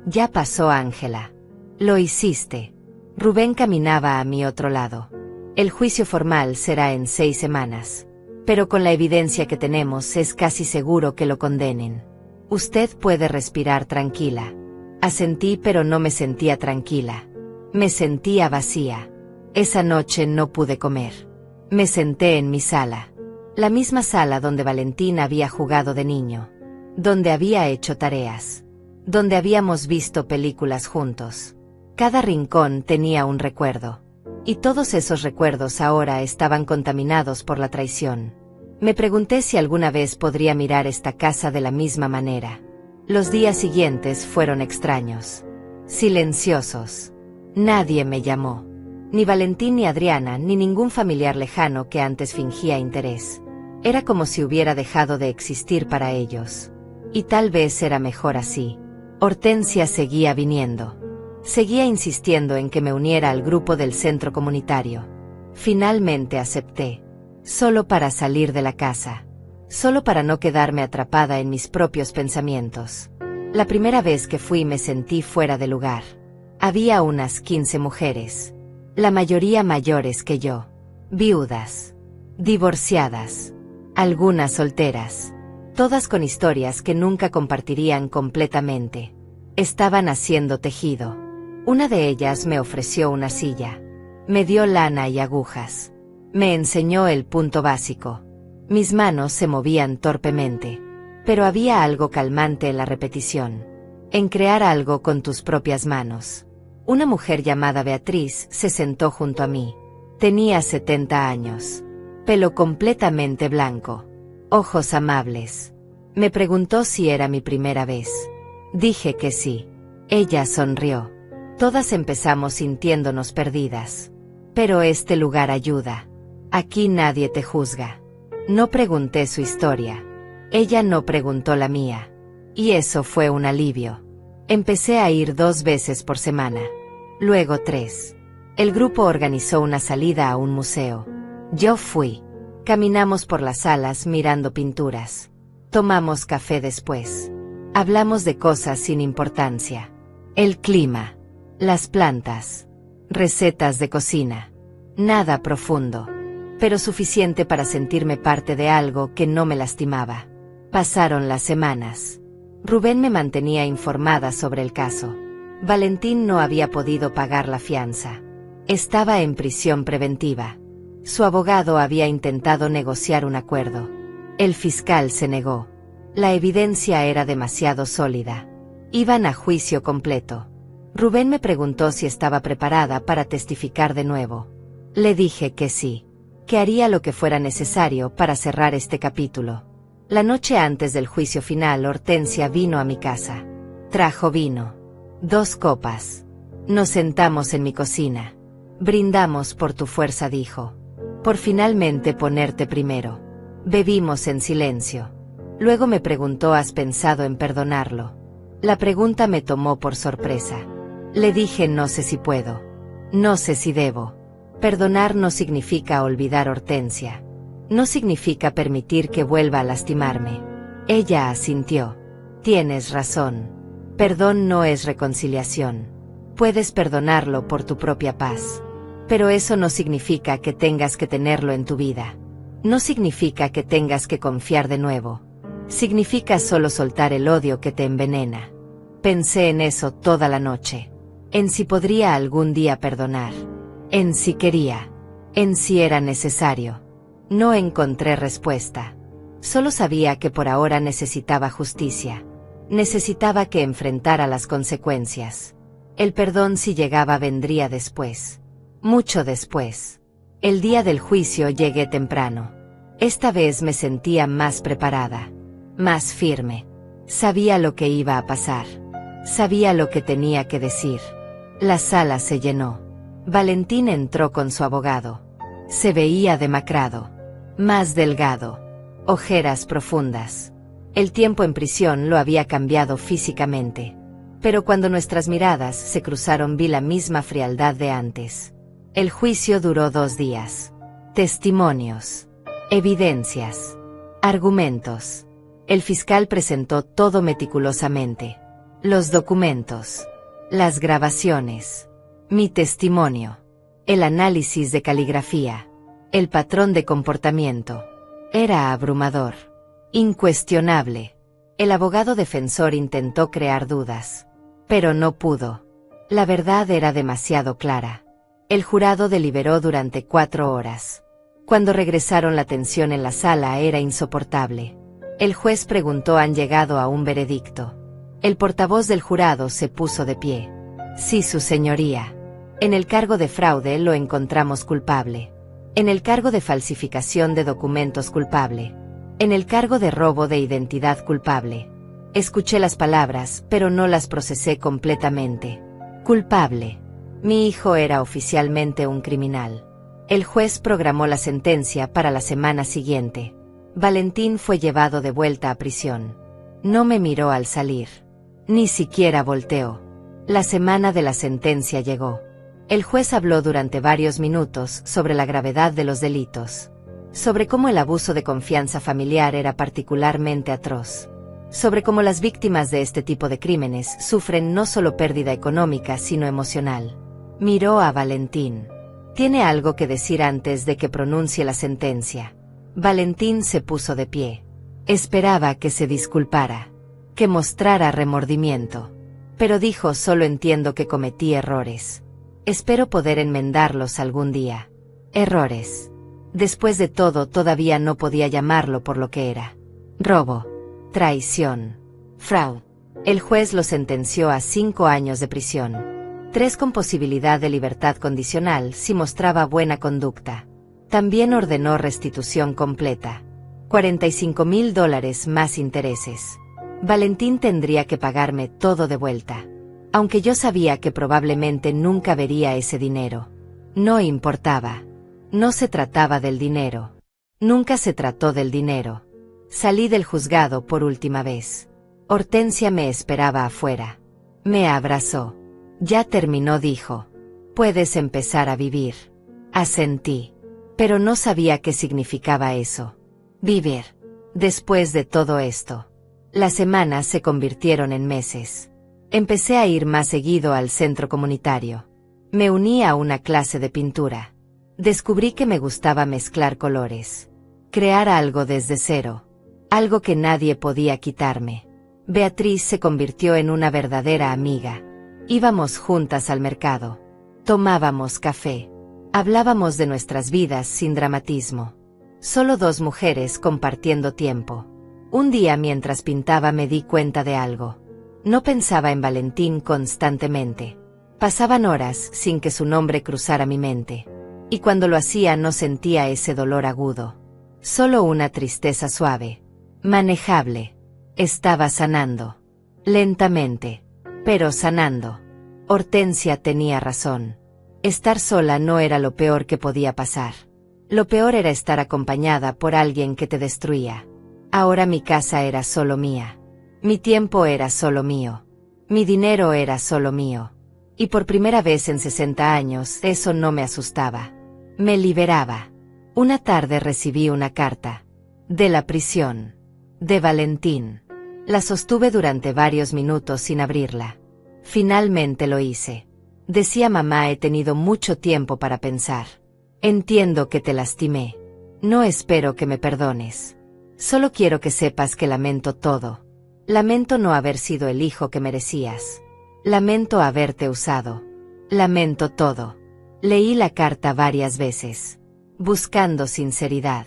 Ya pasó, Ángela. Lo hiciste. Rubén caminaba a mi otro lado. El juicio formal será en 6 semanas. Pero con la evidencia que tenemos es casi seguro que lo condenen. Usted puede respirar tranquila. Asentí, pero no me sentía tranquila. Me sentía vacía. Esa noche no pude comer. Me senté en mi sala. La misma sala donde Valentín había jugado de niño. Donde había hecho tareas. Donde habíamos visto películas juntos. Cada rincón tenía un recuerdo. Y todos esos recuerdos ahora estaban contaminados por la traición. Me pregunté si alguna vez podría mirar esta casa de la misma manera. Los días siguientes fueron extraños. Silenciosos. Nadie me llamó. Ni Valentín ni Adriana ni ningún familiar lejano que antes fingía interés. Era como si hubiera dejado de existir para ellos. Y tal vez era mejor así. Hortensia seguía viniendo. Seguía insistiendo en que me uniera al grupo del centro comunitario. Finalmente acepté. Solo para salir de la casa. Solo para no quedarme atrapada en mis propios pensamientos. La primera vez que fui me sentí fuera de lugar. Había unas 15 mujeres. La mayoría mayores que yo. Viudas. Divorciadas. Algunas solteras. Todas con historias que nunca compartirían completamente. Estaban haciendo tejido. Una de ellas me ofreció una silla. Me dio lana y agujas. Me enseñó el punto básico. Mis manos se movían torpemente. Pero había algo calmante en la repetición. En crear algo con tus propias manos. Una mujer llamada Beatriz se sentó junto a mí. Tenía 70 años. Pelo completamente blanco. Ojos amables. Me preguntó si era mi primera vez. Dije que sí. Ella sonrió. Todas empezamos sintiéndonos perdidas. Pero este lugar ayuda. Aquí nadie te juzga. No pregunté su historia. Ella no preguntó la mía. Y eso fue un alivio. Empecé a ir 2 veces por semana. Luego 3. El grupo organizó una salida a un museo. Yo fui. Caminamos por las salas mirando pinturas. Tomamos café después. Hablamos de cosas sin importancia. El clima. Las plantas. Recetas de cocina. Nada profundo. Pero suficiente para sentirme parte de algo que no me lastimaba. Pasaron las semanas. Rubén me mantenía informada sobre el caso. Valentín no había podido pagar la fianza. Estaba en prisión preventiva. Su abogado había intentado negociar un acuerdo. El fiscal se negó. La evidencia era demasiado sólida. Iban a juicio completo. Rubén me preguntó si estaba preparada para testificar de nuevo. Le dije que sí, que haría lo que fuera necesario para cerrar este capítulo. La noche antes del juicio final, Hortensia vino a mi casa. Trajo vino. 2 copas. Nos sentamos en mi cocina. Brindamos por tu fuerza, dijo. Por finalmente ponerte primero. Bebimos en silencio. Luego me preguntó: ¿has pensado en perdonarlo? La pregunta me tomó por sorpresa. Le dije: no sé si puedo. No sé si debo. Perdonar no significa olvidar, Hortensia. No significa permitir que vuelva a lastimarme. Ella asintió. Tienes razón. Perdón no es reconciliación. Puedes perdonarlo por tu propia paz. Pero eso no significa que tengas que tenerlo en tu vida. No significa que tengas que confiar de nuevo. Significa solo soltar el odio que te envenena. Pensé en eso toda la noche. En si podría algún día perdonar. En si quería. En si era necesario. No encontré respuesta. Solo sabía que por ahora necesitaba justicia. Necesitaba que enfrentara las consecuencias. El perdón, si llegaba, vendría después. Mucho después. El día del juicio llegué temprano. Esta vez me sentía más preparada. Más firme. Sabía lo que iba a pasar. Sabía lo que tenía que decir. La sala se llenó. Valentín entró con su abogado. Se veía demacrado. Más delgado. Ojeras profundas. El tiempo en prisión lo había cambiado físicamente. Pero cuando nuestras miradas se cruzaron, vi la misma frialdad de antes. El juicio duró 2 días. Testimonios. Evidencias. Argumentos. El fiscal presentó todo meticulosamente. Los documentos. Las grabaciones. Mi testimonio. El análisis de caligrafía. El patrón de comportamiento. Era abrumador. Incuestionable. El abogado defensor intentó crear dudas. Pero no pudo. La verdad era demasiado clara. El jurado deliberó durante 4 horas. Cuando regresaron, la tensión en la sala era insoportable. El juez preguntó: ¿han llegado a un veredicto? El portavoz del jurado se puso de pie. Sí, su señoría. En el cargo de fraude lo encontramos culpable. En el cargo de falsificación de documentos, culpable. En el cargo de robo de identidad, culpable. Escuché las palabras, pero no las procesé completamente. Culpable. Mi hijo era oficialmente un criminal. El juez programó la sentencia para la semana siguiente. Valentín fue llevado de vuelta a prisión. No me miró al salir. Ni siquiera volteó. La semana de la sentencia llegó. El juez habló durante varios minutos sobre la gravedad de los delitos. Sobre cómo el abuso de confianza familiar era particularmente atroz. Sobre cómo las víctimas de este tipo de crímenes sufren no solo pérdida económica, sino emocional. Miró a Valentín. ¿Tiene algo que decir antes de que pronuncie la sentencia? Valentín se puso de pie. Esperaba que se disculpara, que mostrara remordimiento. Pero dijo: solo entiendo que cometí errores. Espero poder enmendarlos algún día. Errores. Después de todo, todavía no podía llamarlo por lo que era. Robo. Traición. Fraude. El juez lo sentenció a 5 años de prisión. 3 con posibilidad de libertad condicional si mostraba buena conducta. También ordenó restitución completa. $45,000 más intereses. Valentín tendría que pagarme todo de vuelta. Aunque yo sabía que probablemente nunca vería ese dinero. No importaba. No se trataba del dinero. Nunca se trató del dinero. Salí del juzgado por última vez. Hortensia me esperaba afuera. Me abrazó. Ya terminó, dijo. Puedes empezar a vivir. Asentí. Pero no sabía qué significaba eso. Vivir. Después de todo esto. Las semanas se convirtieron en meses. Empecé a ir más seguido al centro comunitario. Me uní a una clase de pintura. Descubrí que me gustaba mezclar colores. Crear algo desde cero. Algo que nadie podía quitarme. Beatriz se convirtió en una verdadera amiga. Íbamos juntas al mercado. Tomábamos café. Hablábamos de nuestras vidas sin dramatismo. Solo dos mujeres compartiendo tiempo. Un día mientras pintaba me di cuenta de algo. No pensaba en Valentín constantemente. Pasaban horas sin que su nombre cruzara mi mente. Y cuando lo hacía no sentía ese dolor agudo. Solo una tristeza suave. Manejable. Estaba sanando. Lentamente. Pero sanando. Hortensia tenía razón. Estar sola no era lo peor que podía pasar. Lo peor era estar acompañada por alguien que te destruía. Ahora mi casa era solo mía. Mi tiempo era solo mío. Mi dinero era solo mío. Y por primera vez en 60 años eso no me asustaba. Me liberaba. Una tarde recibí una carta. De la prisión. De Valentín. La sostuve durante varios minutos sin abrirla. Finalmente lo hice. Decía: mamá, he tenido mucho tiempo para pensar. Entiendo que te lastimé. No espero que me perdones. Solo quiero que sepas que lamento todo. Lamento no haber sido el hijo que merecías. Lamento haberte usado. Lamento todo. Leí la carta varias veces. Buscando sinceridad.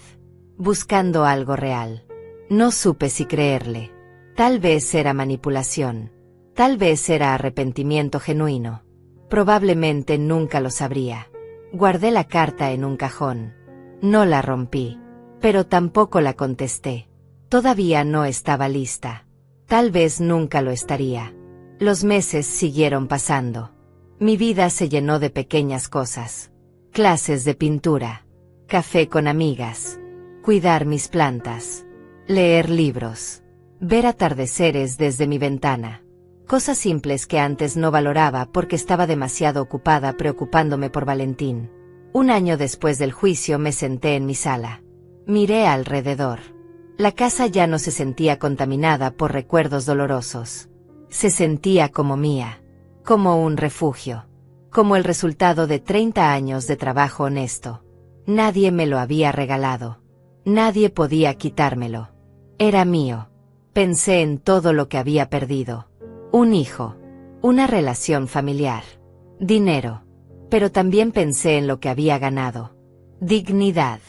Buscando algo real. No supe si creerle. Tal vez era manipulación. Tal vez era arrepentimiento genuino. Probablemente nunca lo sabría. Guardé la carta en un cajón. No la rompí. Pero tampoco la contesté. Todavía no estaba lista. Tal vez nunca lo estaría. Los meses siguieron pasando. Mi vida se llenó de pequeñas cosas. Clases de pintura. Café con amigas. Cuidar mis plantas. Leer libros. Ver atardeceres desde mi ventana. Cosas simples que antes no valoraba porque estaba demasiado ocupada preocupándome por Valentín. Un año después del juicio me senté en mi sala. Miré alrededor. La casa ya no se sentía contaminada por recuerdos dolorosos. Se sentía como mía. Como un refugio. Como el resultado de 30 años de trabajo honesto. Nadie me lo había regalado. Nadie podía quitármelo. Era mío. Pensé en todo lo que había perdido. Un hijo. Una relación familiar. Dinero. Pero también pensé en lo que había ganado. Dignidad.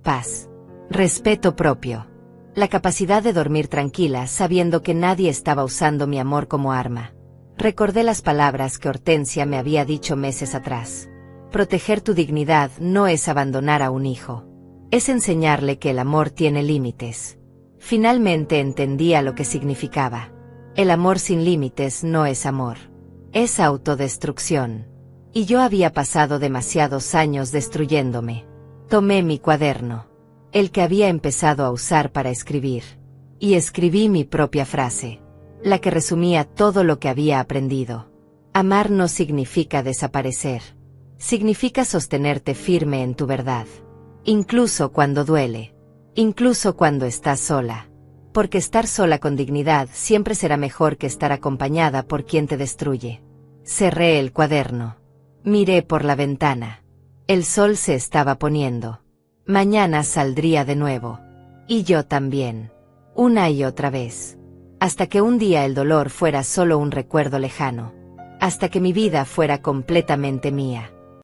Paz. Respeto propio. La capacidad de dormir tranquila sabiendo que nadie estaba usando mi amor como arma. Recordé las palabras que Hortensia me había dicho meses atrás. Proteger tu dignidad no es abandonar a un hijo. Es enseñarle que el amor tiene límites. Finalmente entendía lo que significaba. El amor sin límites no es amor. Es autodestrucción. Y yo había pasado demasiados años destruyéndome. Tomé mi cuaderno. El que había empezado a usar para escribir. Y escribí mi propia frase. La que resumía todo lo que había aprendido. Amar no significa desaparecer. Significa sostenerte firme en tu verdad. Incluso cuando duele. Incluso cuando estás sola. Porque estar sola con dignidad siempre será mejor que estar acompañada por quien te destruye. Cerré el cuaderno. Miré por la ventana. El sol se estaba poniendo. Mañana saldría de nuevo. Y yo también. Una y otra vez. Hasta que un día el dolor fuera solo un recuerdo lejano. Hasta que mi vida fuera completamente mía.